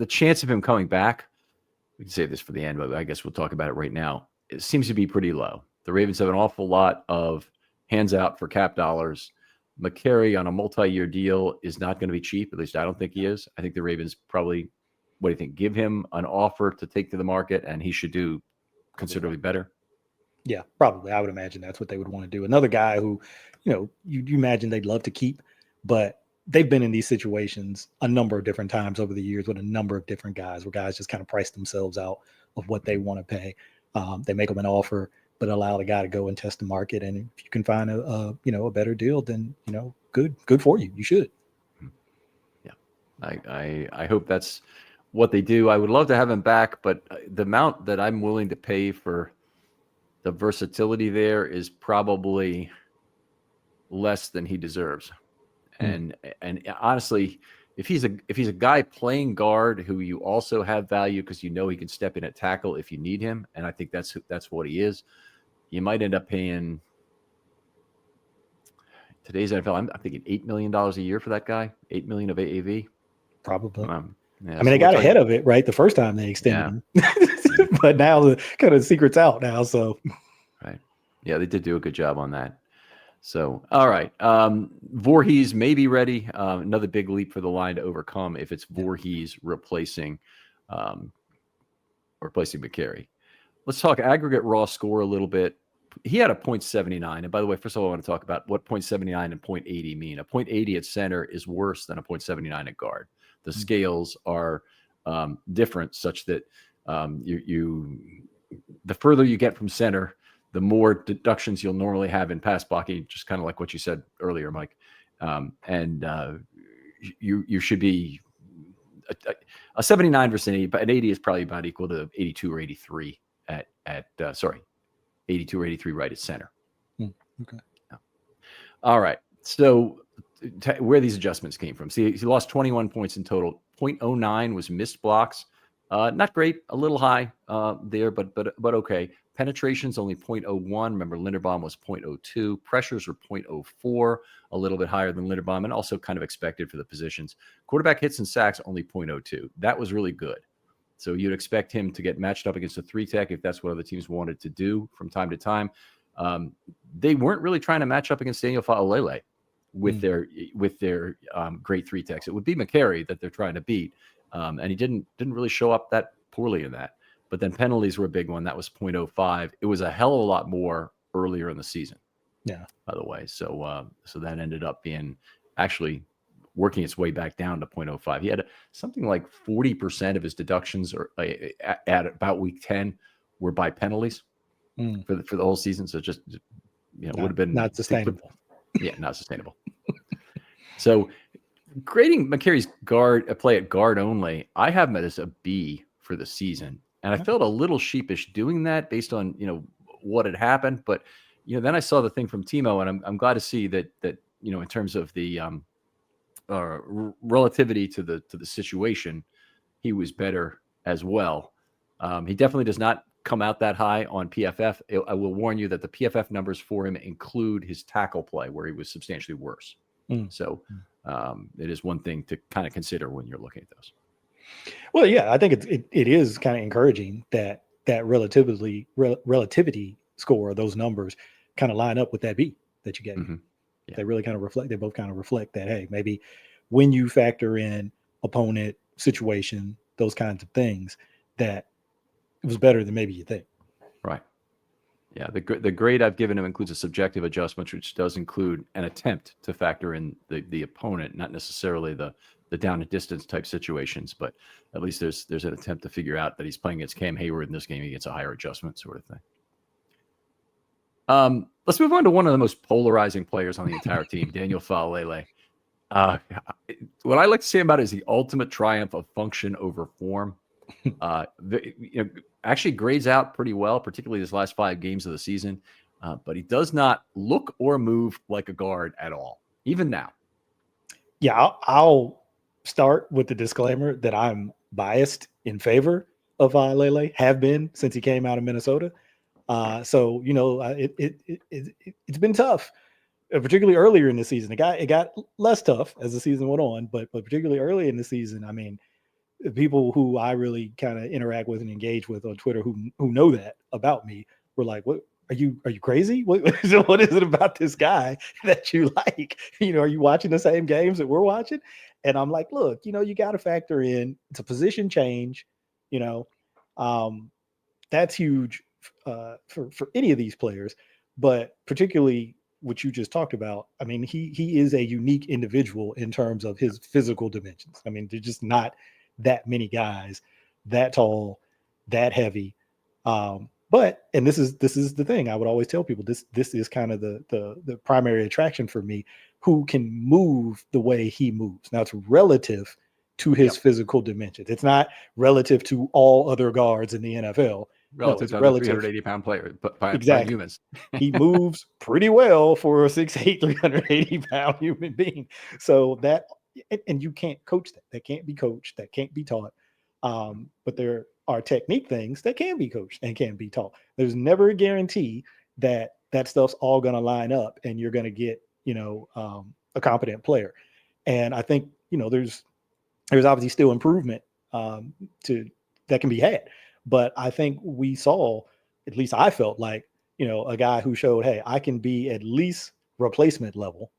chance of him coming back, we can save this for the end, but I guess we'll talk about it right now. It seems to be pretty low. The Ravens have an awful lot of hands out for cap dollars. McCary on a multi-year deal is not going to be cheap. At least I don't think he is. I think the Ravens probably, give him an offer to take to the market, and he should do considerably better. Yeah, probably. I would imagine that's what they would want to do. Another guy who, you imagine they'd love to keep, but they've been in these situations a number of different times over the years with a number of different guys where guys just kind of price themselves out of what they want to pay. They make them an offer, but allow the guy to go and test the market. And if you can find a better deal, then, good for you. You should. Yeah. I hope that's what they do. I would love to have him back, but the amount that I'm willing to pay for the versatility there is probably less than he deserves. And honestly, if he's a guy playing guard who you also have value because he can step in at tackle if you need him, and I think that's what he is, you might end up paying today's NFL. I'm thinking $8 million a year for that guy. $8 million of AAV. Probably. Yeah, I mean, they got ahead of it, right? The first time they extended him, but now the kind of secret's out now. So, right. Yeah, they did do a good job on that. So, all right. Voorhees may be ready. Another big leap for the line to overcome if it's Voorhees replacing McCary. Let's talk aggregate raw score a little bit. He had a .79. And by the way, first of all, I want to talk about what .79 and .80 mean. A .80 at center is worse than a .79 at guard. The scales are different such that the further you get from center, the more deductions you'll normally have in pass blocking, just kind of like what you said earlier, Mike. You should be a 79 versus an 80, but an 80 is probably about equal to 82 or 83 at 82 or 83 right at center. Okay. Yeah. All right. So where these adjustments came from. See, he lost 21 points in total. 0.09 was missed blocks. Not great, a little high there, but okay. Penetrations only 0.01. Remember, Linderbaum was 0.02. Pressures were 0.04, a little bit higher than Linderbaum, and also kind of expected for the positions. Quarterback hits and sacks only 0.02. That was really good. So you'd expect him to get matched up against a 3-tech if that's what other teams wanted to do from time to time. They weren't really trying to match up against Daniel Faalele with their great 3-techs. It would be McCary that they're trying to beat. And he didn't really show up that poorly in that. But then penalties were a big one. That was 0.05. It was a hell of a lot more earlier in the season. Yeah. By the way, so that ended up being actually working its way back down to 0.05. He had something like 40% of his deductions at about week 10 were by penalties for the whole season. So just would have been not sustainable. Not sustainable. So grading McCary's play at guard only, I have him as a B for the season. And I felt a little sheepish doing that based on, what had happened. But, then I saw the thing from Timo, and I'm glad to see that, in terms of the relativity to the situation, he was better as well. He definitely does not come out that high on PFF. I will warn you that the PFF numbers for him include his tackle play, where he was substantially worse. So it is one thing to kind of consider when you're looking at those. Well, yeah, I think it is kind of encouraging that relativity score, those numbers kind of line up with that B that you get. Yeah. They really kind of reflect. They both kind of reflect that, hey, maybe when you factor in opponent, situation, those kinds of things, that it was better than maybe you think. Right. Yeah, the grade I've given him includes a subjective adjustment, which does include an attempt to factor in the opponent, not necessarily the down and distance type situations, but at least there's an attempt to figure out that he's playing against Cam Hayward in this game. He gets a higher adjustment sort of thing. Let's move on to one of the most polarizing players on the entire team, Daniel Faalele. What I like to say about it is the ultimate triumph of function over form. Actually grades out pretty well, particularly his last 5 games of the season. But he does not look or move like a guard at all, even now. Yeah, I'll start with the disclaimer that I'm biased in favor of Lele, have been since he came out of Minnesota. So it's been tough, particularly earlier in the season. It got less tough as the season went on, but particularly early in the season, I mean, people who I really kind of interact with and engage with on Twitter who know that about me were like, "What are you crazy? What is it about this guy that you like? Are you watching the same games that we're watching?" And I'm like, "Look, you got to factor in it's a position change. That's huge for any of these players, but particularly what you just talked about. I mean, he is a unique individual in terms of his physical dimensions. I mean, there's just not that many guys that tall, that heavy. But and this is the thing I would always tell people, this is kind of the primary attraction for me, who can move the way he moves. Now it's relative to his physical dimensions. It's not relative to all other guards in the NFL. No, Relative it's to other relative. 380-pound player, by Exactly. humans. He moves pretty well for a 6'8", 380-pound human being. So that, and you can't coach that. That can't be coached. That can't be taught. But there are technique things that can be coached and can be taught. There's never a guarantee that that stuff's all going to line up and you're going to get, a competent player. And I think, there's obviously still improvement to that can be had. But I think we saw, at least I felt like, a guy who showed, hey, I can be at least replacement level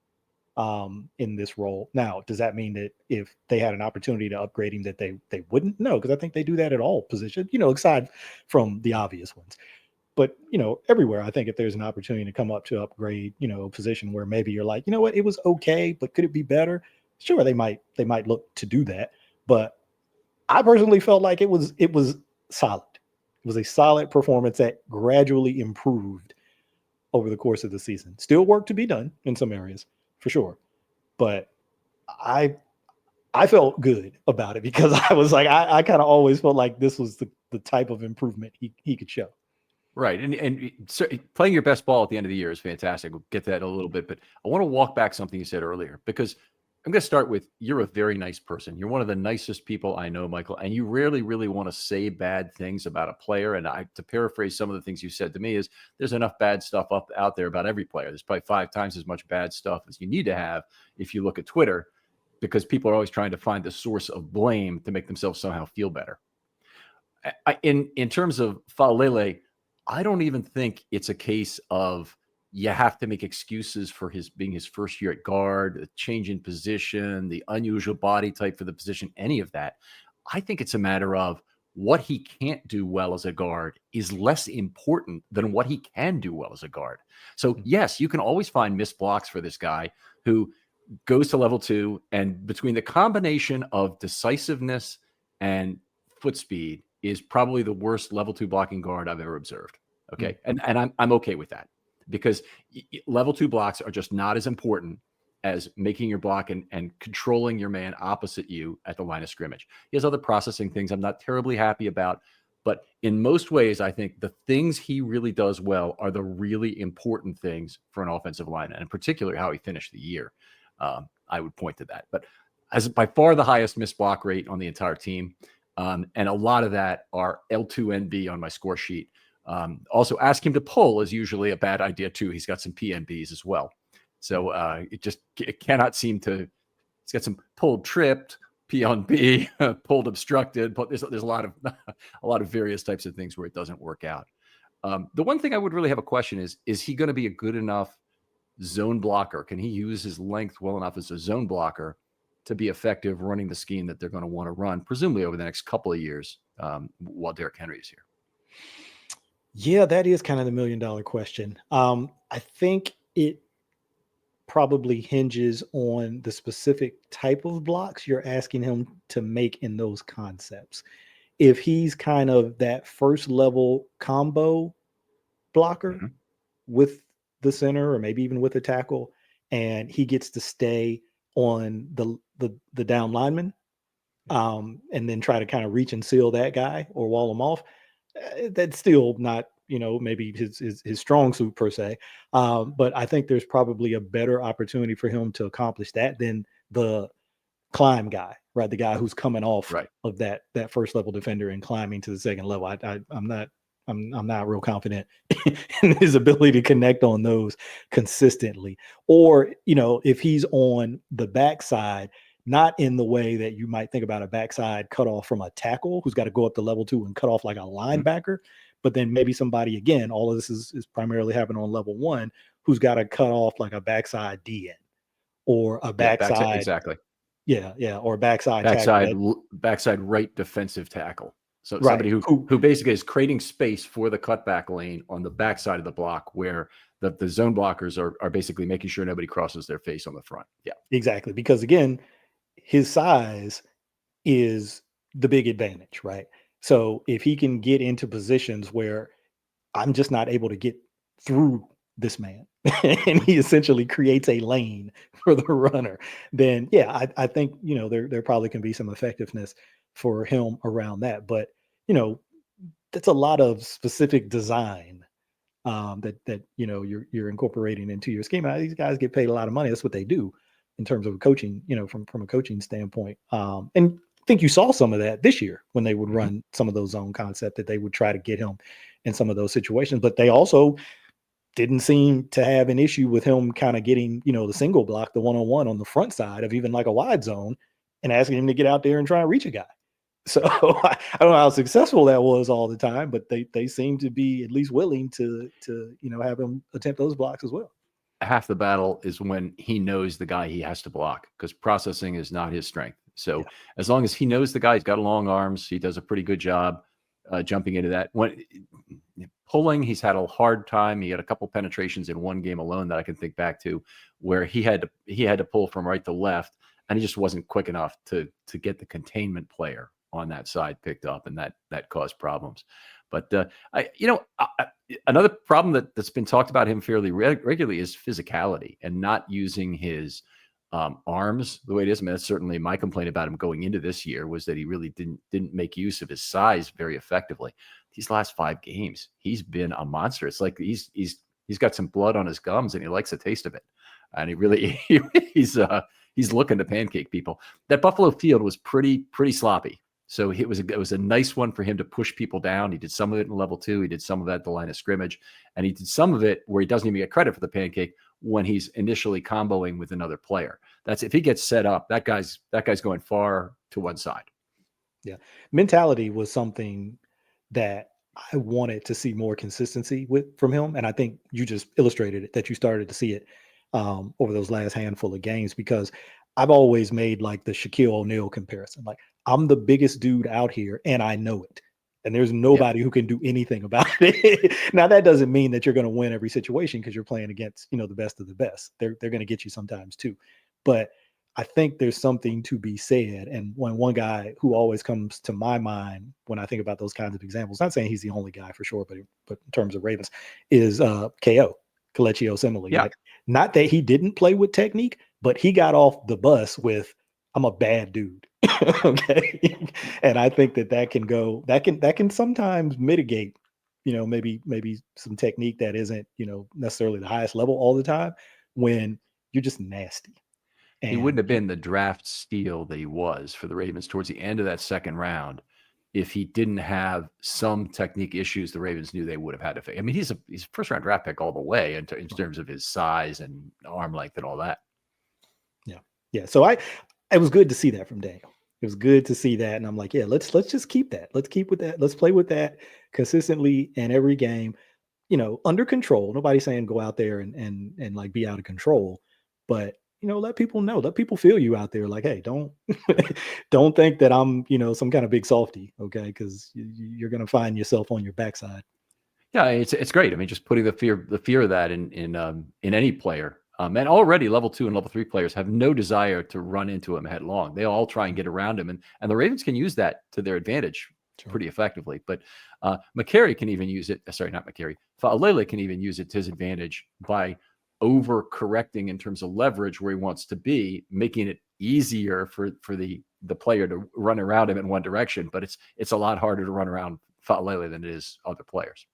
in this role. Now, does that mean that if they had an opportunity to upgrade him, that they wouldn't? No, because I think they do that at all positions, aside from the obvious ones. But everywhere, I think if there's an opportunity to come up to upgrade, a position where maybe you're like, you know what, it was okay, but could it be better? Sure, they might look to do that. But I personally felt like it was solid. It was a solid performance that gradually improved over the course of the season. Still work to be done in some areas, for sure. But I I felt good about it because I was like, I kind of always felt like this was the type of improvement he could show. Right. And so playing your best ball at the end of the year is fantastic. We'll get to that in a little bit, but I want to walk back something you said earlier, because I'm going to start with, you're a very nice person. You're one of the nicest people I know, Michael, and you rarely really want to say bad things about a player. And to paraphrase some of the things you said to me, is there's enough bad stuff out there about every player. There's probably 5 times as much bad stuff as you need to have if you look at Twitter, because people are always trying to find the source of blame to make themselves somehow feel better. In terms of Falele, I don't even think it's a case of you have to make excuses for his being his first year at guard, the change in position, the unusual body type for the position, any of that. I think it's a matter of what he can't do well as a guard is less important than what he can do well as a guard. So yes, you can always find missed blocks for this guy who goes to level 2, and between the combination of decisiveness and foot speed is probably the worst level 2 blocking guard I've ever observed. Okay. And I'm okay with that, because level 2 blocks are just not as important as making your block and controlling your man opposite you at the line of scrimmage. He has other processing things I'm not terribly happy about, but in most ways, I think the things he really does well are the really important things for an offensive line, and in particular, how he finished the year. I would point to that. But as by far the highest missed block rate on the entire team, and a lot of that are L2NB on my score sheet. Also, ask him to pull is usually a bad idea too. He's got some PNBs as well. So it cannot seem to. He's got some pulled tripped, P on B, pulled obstructed. But there's a lot of various types of things where it doesn't work out. The one thing I would really have a question is he going to be a good enough zone blocker? Can he use his length well enough as a zone blocker to be effective running the scheme that they're going to want to run, presumably over the next couple of years, while Derrick Henry is here? Yeah, that is kind of the $1 million question. I think it probably hinges on the specific type of blocks you're asking him to make in those concepts. If he's kind of that first level combo blocker with the center, or maybe even with a tackle, and he gets to stay on the down lineman, and then try to kind of reach and seal that guy or wall him off, that's still not, maybe his strong suit per se. But I think there's probably a better opportunity for him to accomplish that than the climb guy, right? The guy who's coming off of that first level defender and climbing to the second level. I'm not real confident in his ability to connect on those consistently. Or, if he's on the backside, not in the way that you might think about a backside cutoff from a tackle who's got to go up to level 2 and cut off like a linebacker, but then maybe somebody, again, all of this is primarily happening on level 1, who's got to cut off like a backside DN or a backside. Exactly. Yeah, or a backside tackle. Backside right defensive tackle. So somebody Right. who basically is creating space for the cutback lane on the backside of the block where the zone blockers are basically making sure nobody crosses their face on the front. Yeah. Exactly. Because again, his size is the big advantage, right? So if he can get into positions where I'm just not able to get through this man, and he essentially creates a lane for the runner, then yeah, I think there probably can be some effectiveness for him around that. But you know, that's a lot of specific design that you're incorporating into your scheme. These guys get paid a lot of money. That's what they do in terms of coaching. From a coaching standpoint. And I think you saw some of that this year when they would Mhm. run some of those zone concept that they would try to get him in some of those situations. But they also didn't seem to have an issue with him kind of getting the single block, the one-on-one on the front side of even like a wide zone, and asking him to get out there and try and reach a guy. So I don't know how successful that was all the time, but they seem to be at least willing to have him attempt those blocks as well. Half the battle is when he knows the guy he has to block, because processing is not his strength. So Yeah. as long as he knows the guy, he's got long arms, he does a pretty good job jumping into that. When pulling, he's had a hard time. He had a couple penetrations in one game alone that I can think back to, where he had to pull from right to left, and he just wasn't quick enough to get the containment player on that side picked up, and that caused problems. But another problem that's been talked about him fairly regularly is physicality and not using his arms the way it is. I mean, that's certainly my complaint about him going into this year, was that he really didn't make use of his size very effectively. These last 5 games, he's been a monster. It's like he's got some blood on his gums, and he likes the taste of it. And he really he's looking to pancake people. That Buffalo field was pretty sloppy. So it was a nice one for him to push people down. He did some of it in level 2. He did some of that at the line of scrimmage, and he did some of it where he doesn't even get credit for the pancake when he's initially comboing with another player. That's if he gets set up, that guy's going far to one side. Yeah. Mentality was something that I wanted to see more consistency from him. And I think you just illustrated it, that you started to see it over those last handful of games, because I've always made like the Shaquille O'Neal comparison. Like, I'm the biggest dude out here and I know it. And there's Yeah. nobody who can do anything about it. Now, that doesn't mean that you're going to win every situation, because you're playing against, the best of the best. They're going to get you sometimes too. But I think there's something to be said. And when one guy who always comes to my mind when I think about those kinds of examples, not saying he's the only guy for sure, but in terms of Ravens, is KO, Kelechi Osemele. Yeah. Like, not that he didn't play with technique, but he got off the bus with, I'm a bad dude. Okay. And I think that can sometimes mitigate, maybe some technique that isn't, necessarily the highest level all the time, when you're just nasty. He wouldn't And have been the draft steal that he was for the Ravens towards the end of that second round if he didn't have some technique issues the Ravens knew they would have had to fix. I mean, he's a first round draft pick all the way in terms of his size and arm length and all that. Yeah. Yeah. So it was good to see that from Daniel. It was good to see that. And I'm like, yeah, let's just keep that. Let's keep with that. Let's play with that consistently in every game, under control. Nobody's saying go out there and like be out of control, but let people know, let people feel you out there. Like, hey, don't don't think that I'm, some kind of big softy. Okay. Because you're gonna find yourself on your backside. Yeah, it's great. I mean, just putting the fear of that in any player. And already level 2 and level 3 players have no desire to run into him headlong. They all try and get around him, and the Ravens can use that to their advantage Sure. pretty effectively. But McCary can even use it. Sorry, not McCary. Faalele can even use it to his advantage by overcorrecting in terms of leverage where he wants to be, making it easier for the player to run around him in one direction. But it's a lot harder to run around Faalele than it is other players.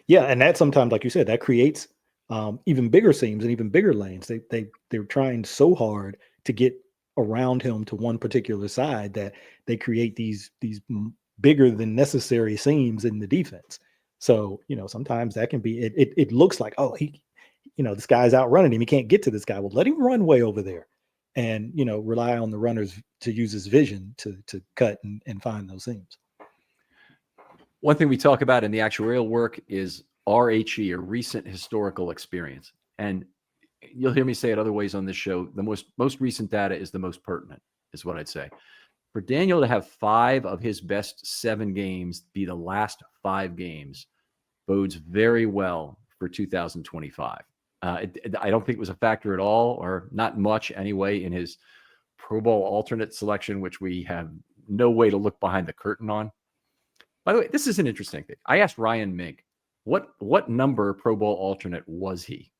Yeah, and that sometimes, like you said, that creates even bigger seams and even bigger lanes. They're trying so hard to get around him to one particular side that they create these bigger than necessary seams in the defense. So sometimes that can be it looks like, oh, this guy's outrunning him, he can't get to this guy. Well, let him run way over there, and rely on the runners to use his vision to cut and find those seams. One thing we talk about in the actuarial work is RHE, or recent historical experience. And you'll hear me say it other ways on this show. The most recent data is the most pertinent, is what I'd say. For Daniel to have 5 of his best 7 games be the last 5 games bodes very well for 2025. I don't think it was a factor at all, or not much anyway, in his Pro Bowl alternate selection, which we have no way to look behind the curtain on. By the way, this is an interesting thing. I asked Ryan Mink, what number Pro Bowl alternate was he?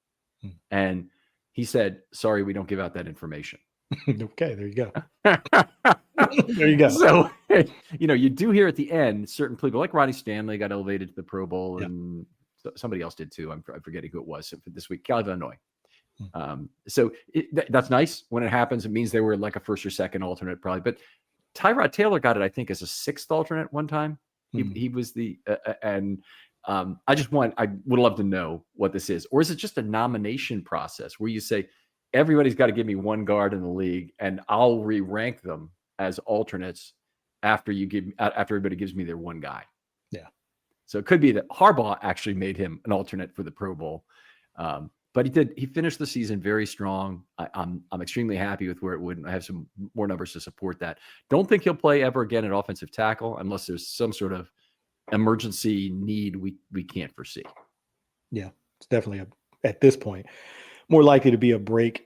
And he said, sorry, we don't give out that information. Okay, there you go. There you go. So, you do hear at the end, certain people like Ronnie Stanley got elevated to the Pro Bowl, and somebody else did too. I'm forgetting who it was for this week. Cal Illinois. So that's nice when it happens. It means they were like a first or second alternate probably. But Tyrod Taylor got it, I think, as a 6th alternate one time. He was the I would love to know what this is. Or is it just a nomination process where you say, everybody's got to give me one guard in the league and I'll re-rank them as alternates after everybody gives me their one guy. Yeah. So it could be that Harbaugh actually made him an alternate for the Pro Bowl. But he finished the season very strong. I'm extremely happy with where it went. I have some more numbers to support that. Don't think he'll play ever again at offensive tackle unless there's some sort of emergency need we can't foresee. Yeah, it's definitely at this point more likely to be a break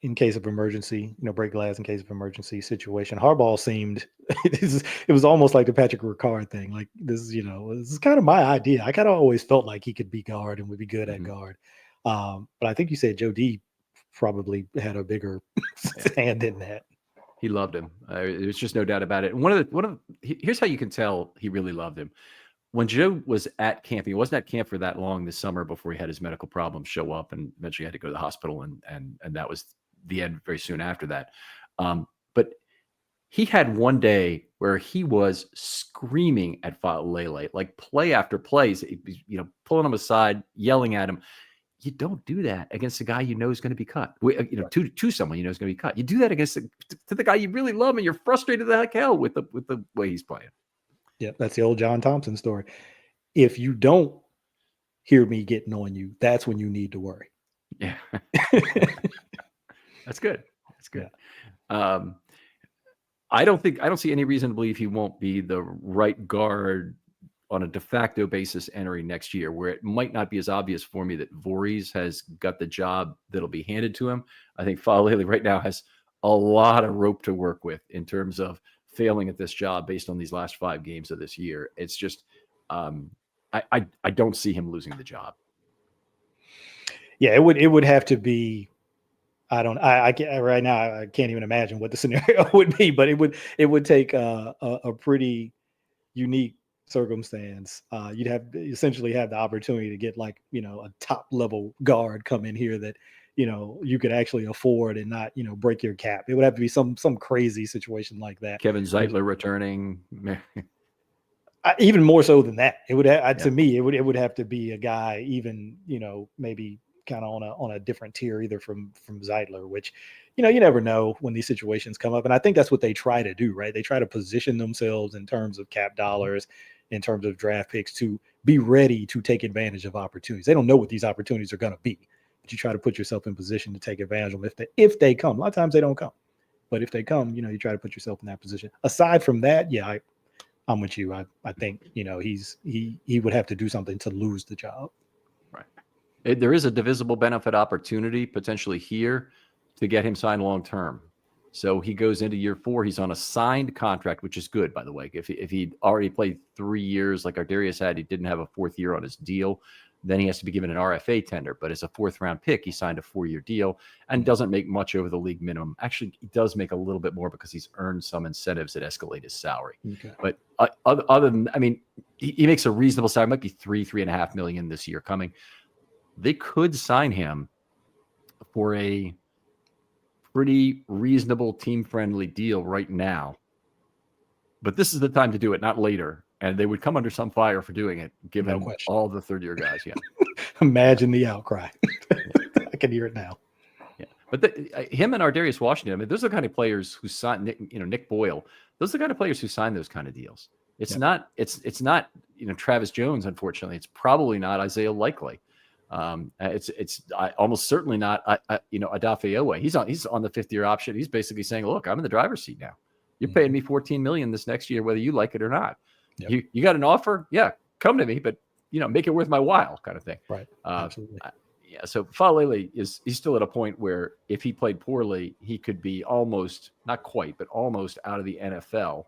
in case of emergency, break glass in case of emergency situation. Harbaugh seemed, it was almost like the Patrick Ricard thing. Like this is kind of my idea. I kind of always felt like he could be guard and would be good at guard. But I think you said Joe D probably had a bigger hand in that. He loved him. There's just no doubt about it. And here's how you can tell he really loved him. When Joe was at camp, he wasn't at camp for that long this summer before he had his medical problems show up and eventually had to go to the hospital. And that was the end very soon after that. But he had one day where he was screaming at Faalele, like play after play, pulling him aside, yelling at him. You don't do that against a guy you know is going to be cut. To someone you know is going to be cut. You do that against to the guy you really love, and you're frustrated the heck hell with the way he's playing. Yeah, that's the old John Thompson story. If you don't hear me getting on you, that's when you need to worry. Yeah, that's good. That's good. Yeah. I don't see any reason to believe he won't be the right guard on a de facto basis entering next year, where it might not be as obvious for me that Voorhees has got the job that'll be handed to him. I think Faalele right now has a lot of rope to work with in terms of failing at this job based on these last 5 games of this year. It's just, I don't see him losing the job. Yeah, it would have to be, I can't right now. I can't even imagine what the scenario would be, but it would take a pretty unique circumstance. You'd essentially have the opportunity to get a top level guard come in here that you could actually afford and not break your cap. It would have to be some crazy situation like that. Kevin Zeitler returning. Even more so than that, it would to me it would have to be a guy even maybe kind of on a different tier, either from Zeitler, which you never know when these situations come up. And I think that's what they try to do, right? They try to position themselves in terms of cap dollars, in terms of draft picks, to be ready to take advantage of opportunities. They don't know what these opportunities are going to be, but you try to put yourself in position to take advantage of them if they come. A lot of times they don't come, but if they come, you try to put yourself in that position. Aside from that, yeah, I'm with you. I think he would have to do something to lose the job. Right. There is a divisible benefit opportunity potentially here to get him signed long term. So he goes into year 4. He's on a signed contract, which is good, by the way. If he'd already played 3 years like Ardarius had, he didn't have a 4th year on his deal, then he has to be given an RFA tender. But as a 4th round pick, he signed a 4-year deal and doesn't make much over the league minimum. Actually, he does make a little bit more because he's earned some incentives that escalate his salary. Okay. But other than, he makes a reasonable salary. It might be $3.5 million this year coming. They could sign him for a pretty reasonable, team-friendly deal right now. But this is the time to do it, not later. And they would come under some fire for doing it, given all the third-year guys. Yeah. Imagine the outcry. I can hear it now. Yeah, but him and Ardarius Washington, those are the kind of players who sign. Nick Boyle. Those are the kind of players who sign those kind of deals. It's not. It's not. Travis Jones. Unfortunately, it's probably not Isaiah Likely. It's almost certainly not. Adafe Owe. He's on the 5th-year option. He's basically saying, "Look, I'm in the driver's seat now. You're paying me 14 million this next year, whether you like it or not. Yep. You got an offer? Yeah, come to me, but make it worth my while, kind of thing. Right. Absolutely. Yeah. So Falele he's still at a point where if he played poorly, he could be almost, not quite, but almost out of the NFL.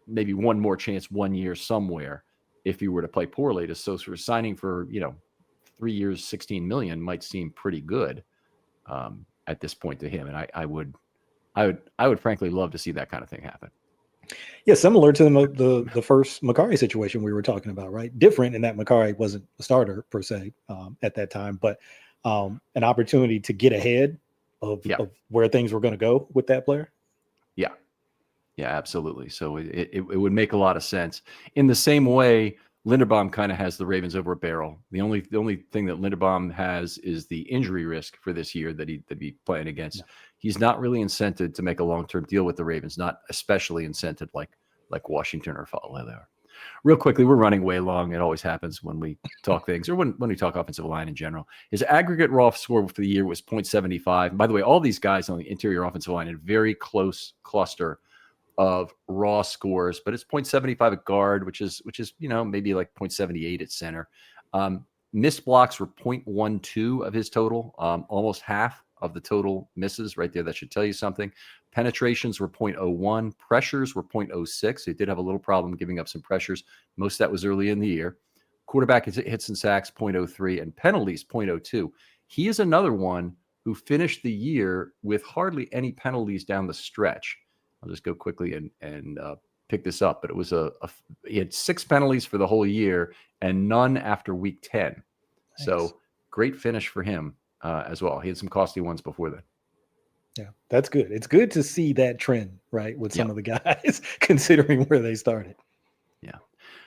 Maybe one more chance 1 year somewhere if he were to play poorly. So for signing for 3 years, 16 million might seem pretty good at this point to him. And I would frankly love to see that kind of thing happen. Yeah, similar to the first Makari situation we were talking about, right? Different in that Makari wasn't a starter per se at that time, but an opportunity to get ahead of where things were going to go with that player. Yeah. Yeah, absolutely. So it would make a lot of sense. In the same way, Linderbaum kind of has the Ravens over a barrel. The only thing that Linderbaum has is the injury risk for this year that he'd be playing against. Yeah. He's not really incented to make a long-term deal with the Ravens, not especially incented like Washington or Falele are. Real quickly, we're running way long. It always happens when we talk things, or when we talk offensive line in general. His aggregate raw score for the year was 0.75. And by the way, all these guys on the interior offensive line in very close cluster of raw scores, but it's 0.75 at guard, which is maybe like 0.78 at center. Missed blocks were 0.12 of his total, almost half of the total misses right there. That should tell you something. Penetrations were 0.01. Pressures were 0.06. He did have a little problem giving up some pressures. Most of that was early in the year. Quarterback hits and sacks 0.03 and penalties 0.02. He is another one who finished the year with hardly any penalties down the stretch. I'll just go quickly and pick this up, but it was he had 6 penalties for the whole year and none after week 10. Nice. So great finish for him as well. He had some costly ones before that. Yeah, that's good. It's good to see that trend, right, with some of the guys considering where they started. Yeah.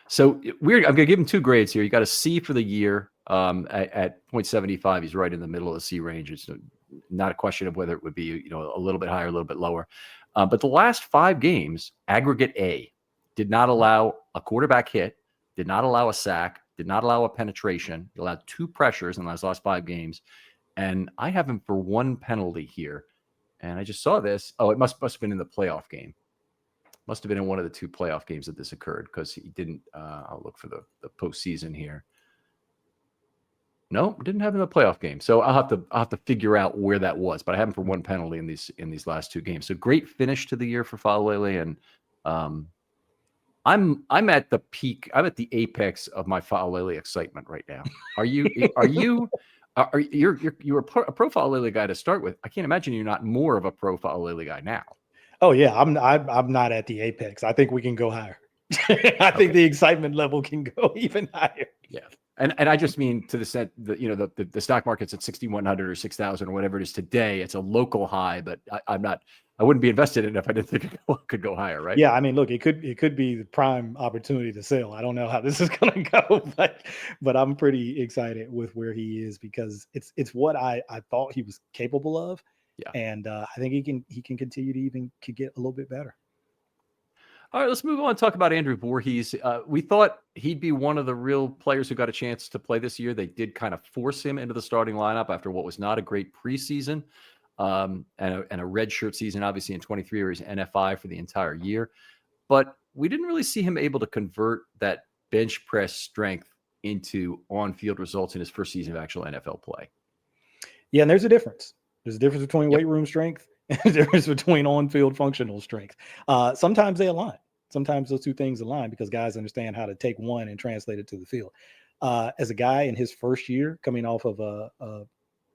So I'm going to give him 2 grades here. You got a C for the year at 0.75. He's right in the middle of the C range. It's not a question of whether it would be a little bit higher, a little bit lower. But the last 5 games, aggregate A, did not allow a quarterback hit, did not allow a sack, did not allow a penetration. He allowed 2 pressures in those last 5 games. And I have him for 1 penalty here. And I just saw this. Oh, it must have been in the playoff game. Must have been in one of the 2 playoff games that this occurred, because he didn't. I'll look for the postseason here. No, didn't have him in the playoff game. So I'll have to figure out where that was. But I have him for 1 penalty in these last 2 games. So great finish to the year for Falele, and I'm at the peak. I'm at the apex of my Falele excitement right now. Are you? You're a pro Falele guy to start with. I can't imagine you're not more of a pro Falele guy now. Oh yeah, I'm not at the apex. I think we can go higher. I think the excitement level can go even higher. Yeah. And I just mean to the extent that the stock market's at 6,100 or 6,000 or whatever it is today. It's a local high, but I wouldn't be invested in it if I didn't think it could go higher, right? Yeah, I mean, look, it could be the prime opportunity to sell. I don't know how this is going to go, but I'm pretty excited with where he is, because it's what I thought he was capable of. Yeah, and I think he can continue to even get a little bit better. All right, let's move on and talk about Andrew Voorhees. We thought he'd be one of the real players who got a chance to play this year. They did kind of force him into the starting lineup after what was not a great preseason and a redshirt season, obviously, in 23, or his NFI for the entire year. But we didn't really see him able to convert that bench press strength into on-field results in his first season of actual NFL play. Yeah, and there's a difference. There's a difference between weight room strength and a difference between on-field functional strength. Sometimes they align. Sometimes those 2 things align, because guys understand how to take one and translate it to the field. As a guy in his first year, coming off of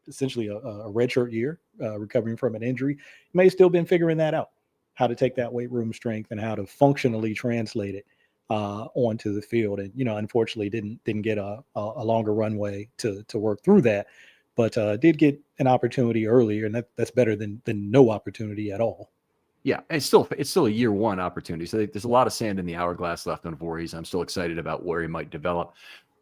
essentially a redshirt year, recovering from an injury, he may have still been figuring that out, how to take that weight room strength and how to functionally translate it onto the field. And unfortunately, didn't get a longer runway to work through that. But did get an opportunity earlier, and that's better than no opportunity at all. Yeah, it's still a year 1 opportunity. So there's a lot of sand in the hourglass left on Voorhees. I'm still excited about where he might develop.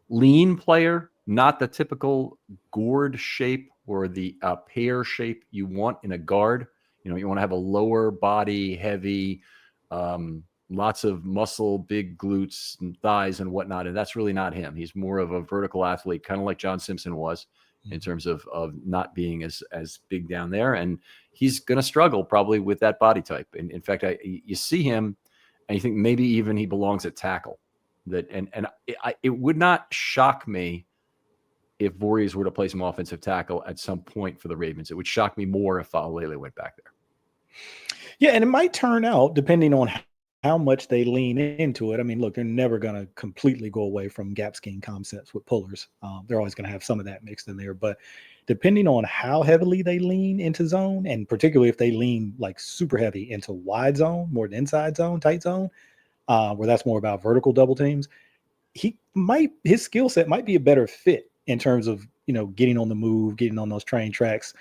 Lean player, not the typical gourd shape or the pear shape you want in a guard. You want to have a lower body, heavy, lots of muscle, big glutes and thighs and whatnot. And that's really not him. He's more of a vertical athlete, kind of like John Simpson was. in Mhm. terms of not being as big down there, and he's going to struggle probably with that body type. And in fact, you see him, and you think maybe even he belongs at tackle. It would not shock me if Voorhees were to play some offensive tackle at some point for the Ravens. It would shock me more if Alele went back there. Yeah, and it might turn out, depending on how much they lean into it. I mean, look, they're never going to completely go away from gap scheme concepts with pullers. They're always going to have some of that mixed in there. But depending on how heavily they lean into zone, and particularly if they lean like super heavy into wide zone, more than inside zone, tight zone, where that's more about vertical double teams, his skill set might be a better fit in terms of, getting on the move, getting on those train tracks,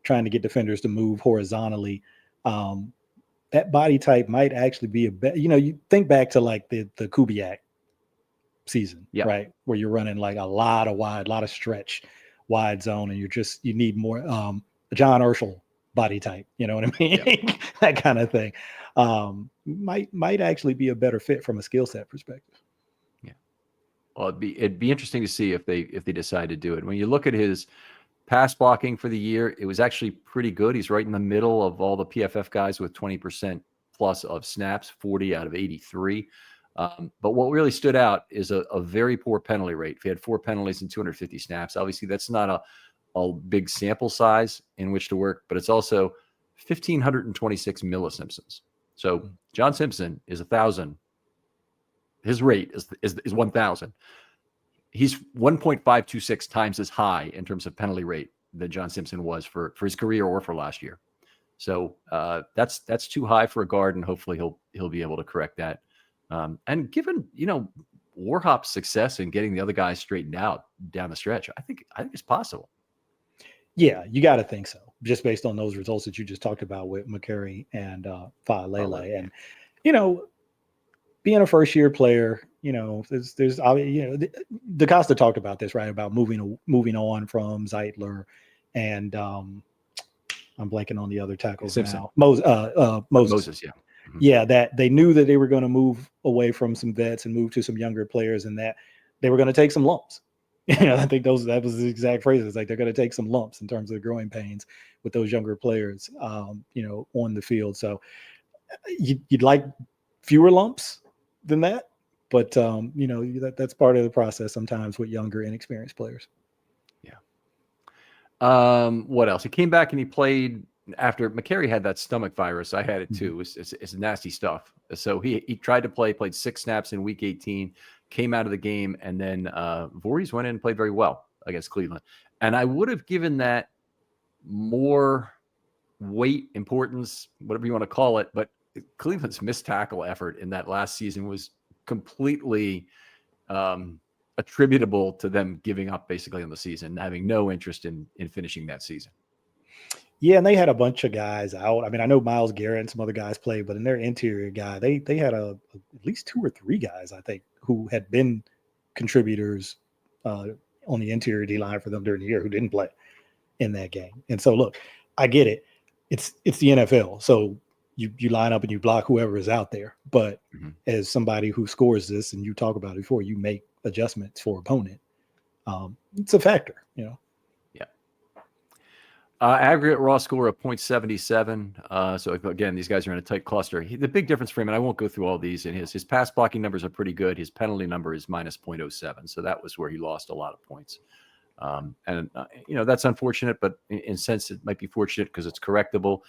trying to get defenders to move horizontally. Um, that body type might actually be a better, you think back to like the Kubiak season, Yeah. right? Where you're running like a lot of wide, a lot of stretch, wide zone, and you need more John Urschel body type, you know what I mean? Yeah. That kind of thing. Might actually be a better fit from a skill set perspective. Yeah. Well, it'd be interesting to see if they decide to do it. When you look at his pass blocking for the year, it was actually pretty good. He's right in the middle of all the PFF guys with 20% plus of snaps, 40 out of 83. But what really stood out is a very poor penalty rate. He had 4 penalties in 250 snaps. Obviously, that's not a big sample size in which to work, but it's also 1,526 millisimians. So John Simpson is 1,000. His rate is 1,000. He's 1.526 times as high in terms of penalty rate than John Simpson was for his career or for last year. So that's too high for a guard, and hopefully he'll be able to correct that. And given Warhop's success in getting the other guys straightened out down the stretch, I think it's possible. Yeah, you got to think so, just based on those results that you just talked about with McCurry and Faalele. And being a first year player, there's DaCosta talked about this, right? About moving on from Zeitler and I'm blanking on the other tackles Simpson. now. Moses. Moses, yeah. Mm-hmm. Yeah, that they knew that they were going to move away from some vets and move to some younger players, and that they were going to take some lumps. I think that was the exact phrases. Like they're going to take some lumps in terms of the growing pains with those younger players, on the field. So you'd like fewer lumps than that, but that's part of the process sometimes with younger, inexperienced players. Yeah. What else? He came back and he played after McCary had that stomach virus. I had it too. It's nasty stuff. So he tried to played 6 snaps in week 18, came out of the game, and then Voorhees went in and played very well against Cleveland. And I would have given that more weight, importance, whatever you want to call it. But Cleveland's missed tackle effort in that last season was completely attributable to them giving up basically on the season, having no interest in finishing that season. Yeah, and they had a bunch of guys out. I mean, I know Myles Garrett and some other guys played, but in their interior guy, they had at least 2 or 3 guys, I think, who had been contributors on the interior D line for them during the year who didn't play in that game. And so, look, I get it. It's the NFL, so you line up and you block whoever is out there. But as somebody who scores this, and you talk about it before, you make adjustments for opponent. It's a factor, Yeah. Aggregate raw score of 0.77. So again, these guys are in a tight cluster. The big difference for him, and I won't go through all these, in his pass blocking numbers are pretty good. His penalty number is minus 0.07. So that was where he lost a lot of points. That's unfortunate, but in a sense, it might be fortunate because it's correctable.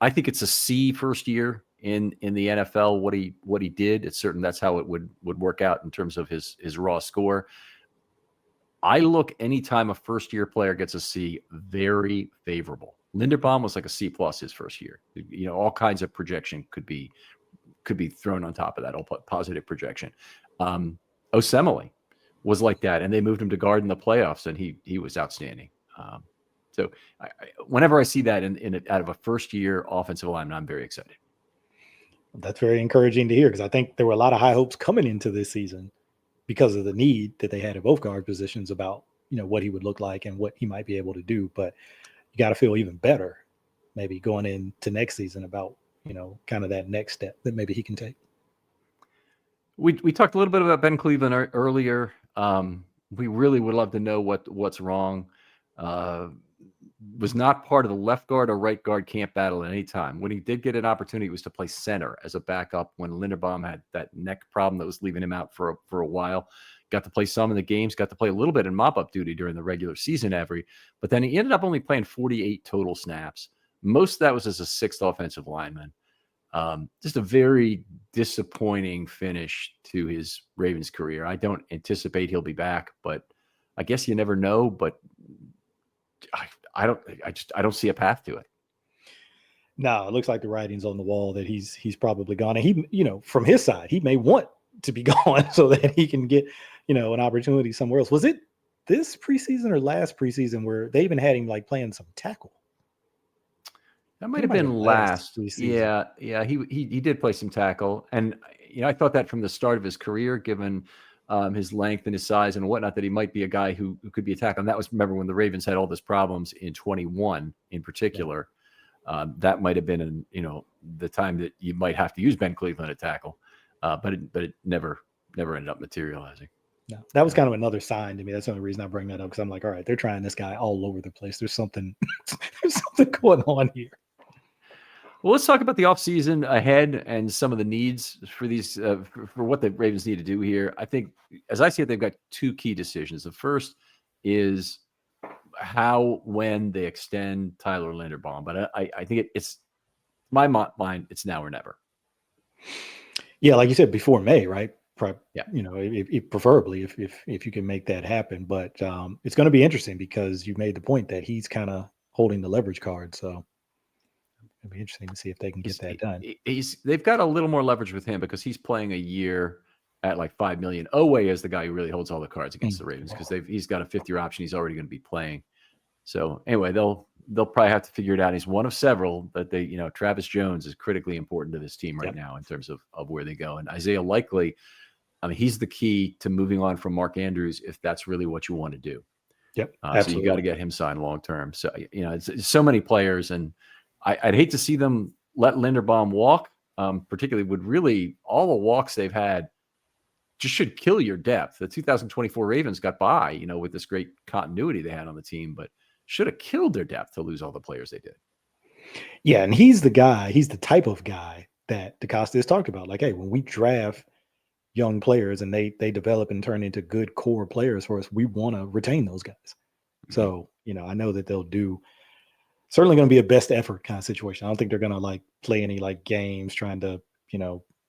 I think it's a C first year in the NFL. What he did, it's certain that's how it would work out in terms of his raw score. I look anytime a first year player gets a C, very favorable. Linderbaum was like a C plus his first year. All kinds of projection could be thrown on top of that, all positive projection. Osemele was like that, and they moved him to guard in the playoffs, and he was outstanding. So whenever I see that out of a first year offensive lineman, I'm very excited. That's very encouraging to hear, because I think there were a lot of high hopes coming into this season because of the need that they had at both guard positions about what he would look like and what he might be able to do. But you got to feel even better maybe going into next season about kind of that next step that maybe he can take. We talked a little bit about Ben Cleveland earlier. We really would love to know what's wrong. Uh, was not part of the left guard or right guard camp battle at any time. When he did get an opportunity, it was to play center as a backup when Linderbaum had that neck problem that was leaving him out for a while. Got to play some in the games, got to play a little bit in mop-up duty during the regular season but then he ended up only playing 48 total snaps. Most of that was as a sixth offensive lineman. Just a very disappointing finish to his Ravens career. I don't anticipate he'll be back, but I guess you never know. But I don't see a path to it. No, it looks like the writing's on the wall that he's probably gone. And he, from his side, he may want to be gone so that he can get, an opportunity somewhere else. Was it this preseason or last preseason where they even had him like playing some tackle? That might have been last. Yeah. He did play some tackle, and I thought that from the start of his career, given his length and his size and whatnot, that he might be a guy who could be a tackle. And that was, remember, when the Ravens had all those problems in 21 in particular. Yeah. That might have been the time that you might have to use Ben Cleveland at tackle, but it never ended up materializing. No, that was kind of another sign to me. That's the only reason I bring that up, because I'm like, all right, they're trying this guy all over the place. There's something going on here. Well, let's talk about the offseason ahead and some of the needs for these for what the Ravens need to do here. I think, as I see it, they've got two key decisions. The first is when they extend Tyler Linderbaum, but I think it's my mind. It's now or never. Yeah, like you said, before May, right? Yeah. Preferably if you can make that happen. But it's going to be interesting because you made the point that he's kind of holding the leverage card. So it'll be interesting to see if they can get that done. They've got a little more leverage with him because he's playing a year at like $5 million. Oweh is the guy who really holds all the cards against the Ravens because he's got a fifth-year option. He's already going to be playing. So anyway, they'll probably have to figure it out. He's one of several that they, Travis Jones is critically important to this team right now in terms of where they go. And Isaiah Likely, he's the key to moving on from Mark Andrews if that's really what you want to do. Yep. So you got to get him signed long-term. So, it's so many players, and I'd hate to see them let Linderbaum walk, particularly would really, all the walks they've had just should kill your depth. The 2024 Ravens got by, with this great continuity they had on the team, but should have killed their depth to lose all the players they did. Yeah, and he's the type of guy that DeCosta has talked about. Like, hey, when we draft young players and they develop and turn into good core players for us, we want to retain those guys. Mm-hmm. So, I know that they'll do certainly going to be a best effort kind of situation. I don't think they're going to like play any like games trying to,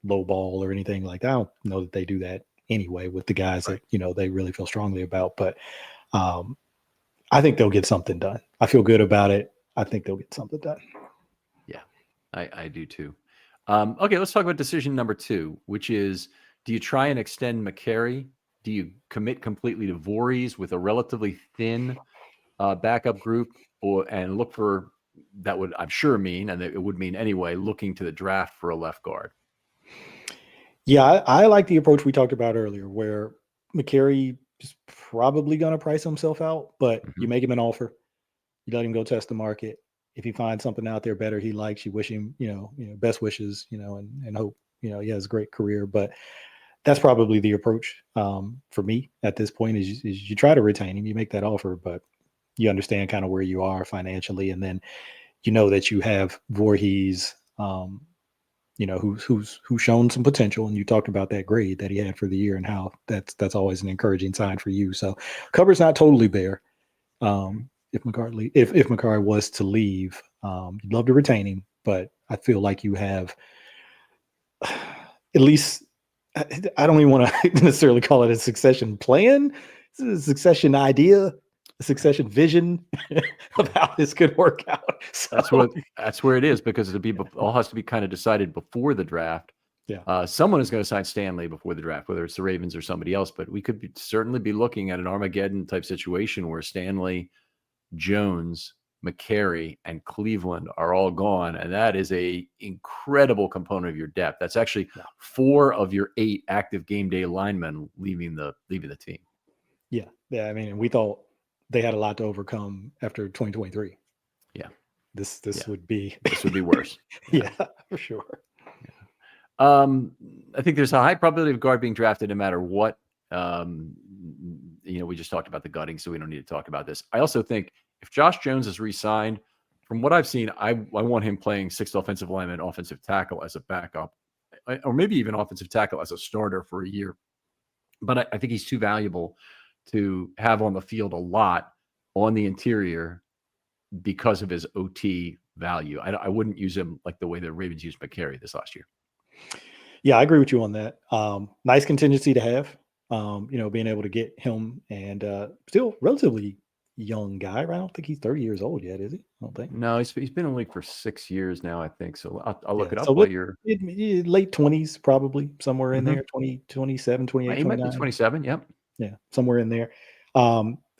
low ball or anything like that. I don't know that they do that anyway with the guys that, they really feel strongly about. But I think they'll get something done. I feel good about it. I think they'll get something done. Yeah, I do too. Okay, let's talk about decision number 2, which is, do you try and extend McCary? Do you commit completely to Voorhees with a relatively thin backup group, and look for, that would, I'm sure, mean, and it would mean anyway, looking to the draft for a left guard? Yeah, I like the approach we talked about earlier, where McCary is probably going to price himself out, but you make him an offer. You let him go test the market. If he finds something out there better he likes, you wish him, best wishes, and hope, he has a great career. But that's probably the approach for me at this point is you try to retain him. You make that offer, but you understand kind of where you are financially. And then, that you have Voorhees, who's shown some potential. And you talked about that grade that he had for the year and how that's always an encouraging sign for you. So cupboard's not totally bare. If McCary was to leave, you'd love to retain him, but I feel like you have at least, I don't even want to necessarily call it a succession plan. It's a succession idea, a succession vision of how this could work out. So that's where it is, because all has to be kind of decided before the draft. Yeah. Someone is going to sign Stanley before the draft, whether it's the Ravens or somebody else, but we could certainly be looking at an Armageddon type situation where Stanley, Jones, McCary, and Cleveland are all gone, and that is a incredible component of your depth. That's actually 4 of your 8 active game day linemen leaving the team. Yeah. I mean, we thought they had a lot to overcome after 2023. Yeah, this would be worse. Yeah, for sure. I think there's a high probability of guard being drafted no matter what. we just talked about the gutting, so we don't need to talk about this. I also think if Josh Jones is re-signed, from what I've seen, I want him playing sixth offensive lineman, offensive tackle as a backup, or maybe even offensive tackle as a starter for a year. But I think he's too valuable to have on the field a lot on the interior because of his OT value. I wouldn't use him like the way the Ravens used McCary this last year. Yeah, I agree with you on that. Nice contingency to have. Being able to get him and still relatively young guy. Right? I don't think he's 30 years old yet, is he? I don't think. No, he's been in the league for 6 years now, I think. So I'll look Yeah. it So up while you're. late 20s, probably somewhere in Mhm. there, 20, 27, 28, He might be 29. 27. Yep. Yeah, somewhere in there.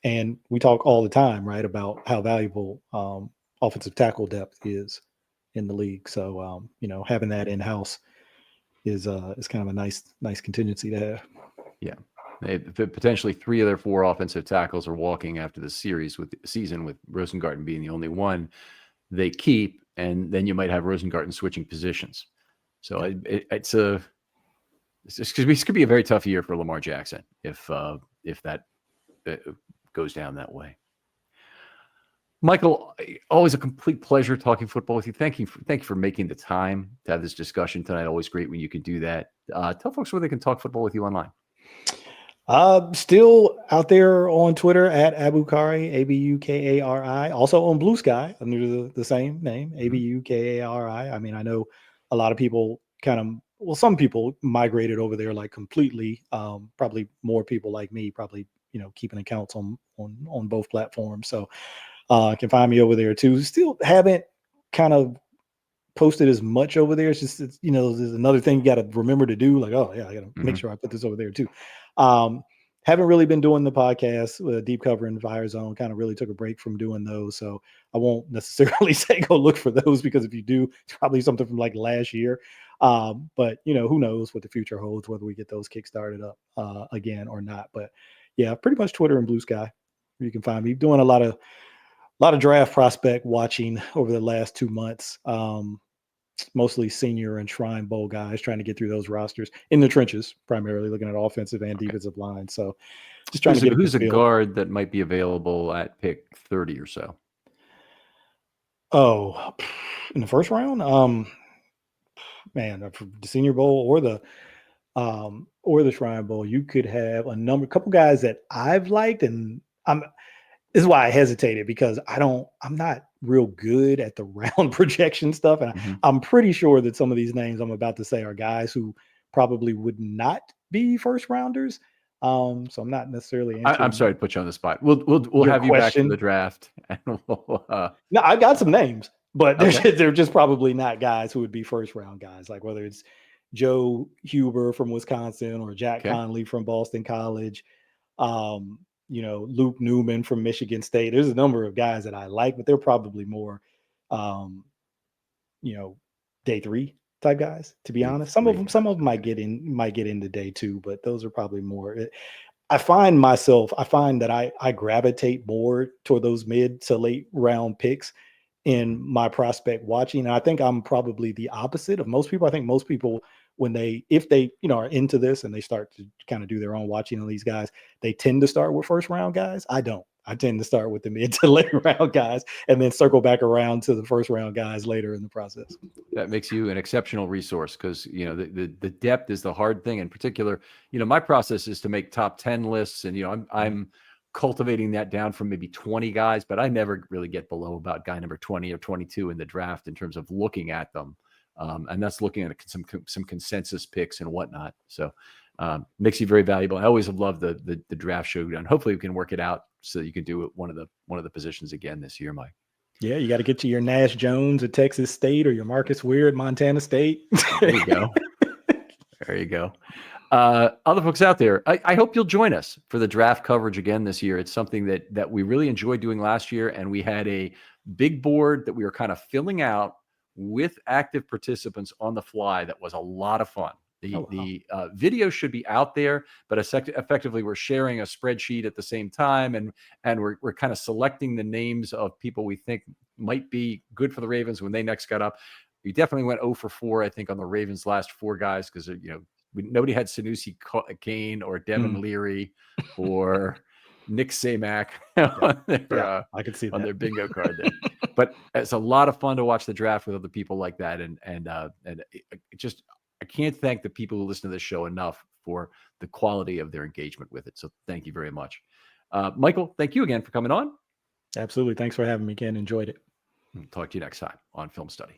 And we talk all the time, right, about how valuable offensive tackle depth is in the league. So having that in house is kind of a nice contingency to have. Yeah. Potentially 3 of their 4 offensive tackles are walking after the season, with Rosengarten being the only one they keep, and then you might have Rosengarten switching positions. So this could be a very tough year for Lamar Jackson if that goes down that way. Michael, always a complete pleasure talking football with you. Thank you for making the time to have this discussion tonight. Always great when you can do that. Tell folks where they can talk football with you online. Still out there on Twitter at Abukari, Abukari. Also on Blue Sky under the same name, Abukari. I mean, I know a lot of people some people migrated over there like completely. Probably more people like me, probably keeping accounts on both platforms. So can find me over there too. Still haven't kind of posted as much over there. It's just there's another thing you got to remember to do. Like, oh yeah, I got to make sure I put this over there too. Haven't really been doing the podcast with Deep Cover and Fire Zone. Kind of really took a break from doing those, so I won't necessarily say go look for those, because if you do, it's probably something from like last year. But who knows what the future holds, whether we get those kickstarted up again or not. But yeah, pretty much Twitter and Blue Sky. You can find me doing a lot of draft prospect watching over the last 2 months. Mostly senior and Shrine Bowl guys trying to get through those rosters in the trenches, primarily looking at offensive and defensive line. So just trying to get who's a guard that might be available at pick 30 or so? Oh, in the first round, man, for the Senior Bowl or the Shrine Bowl, you could have a couple guys that I've liked, and this is why I hesitated, because I'm not real good at the round projection stuff. And I'm pretty sure that some of these names I'm about to say are guys who probably would not be first rounders. So I'm not necessarily answering. I'm sorry to put you on the spot. We'll have you back for the draft. And No, I got some names, but they're just probably not guys who would be first round guys. Like whether it's Joe Huber from Wisconsin or Jack Conley from Boston College. Luke Newman from Michigan State. There's a number of guys that I like, but they're probably more, day 3 type guys, to be honest. Some of them might get into day 2, but those are probably more. I find that I gravitate more toward those mid to late round picks in my prospect watching. And I think I'm probably the opposite of most people. I think most people, if they are into this and they start to kind of do their own watching on these guys, they tend to start with first round guys. I don't. I tend to start with the mid to late round guys and then circle back around to the first round guys later in the process. That makes you an exceptional resource, because the depth is the hard thing. In particular, my process is to make top 10 lists, and I'm cultivating that down from maybe 20 guys, but I never really get below about guy number 20 or 22 in the draft in terms of looking at them. And that's looking at some consensus picks and whatnot. So makes you very valuable. I always have loved the draft showdown. Hopefully we can work it out so that you can do it one of the positions again this year, Mike. Yeah, you got to get to your Nash Jones at Texas State or your Marcus Weir at Montana State. There you go. There you go. Other folks out there, I hope you'll join us for the draft coverage again this year. It's something that we really enjoyed doing last year, and we had a big board that we were kind of filling out with active participants on the fly. That was a lot of fun. The video should be out there, but effectively we're sharing a spreadsheet at the same time, and we're kind of selecting the names of people we think might be good for the Ravens when they next got up. We definitely went 0 for 4, I think, on the Ravens' last 4 guys, because nobody had Sanusi Kane or Devin Leary or Nick Samac on their, I can see on that. their bingo card there. But it's a lot of fun to watch the draft with other people like that. And it just, I can't thank the people who listen to this show enough for the quality of their engagement with it. So thank you very much. Michael, thank you again for coming on. Absolutely. Thanks for having me, Ken. Enjoyed it. Talk to you next time on Film Study.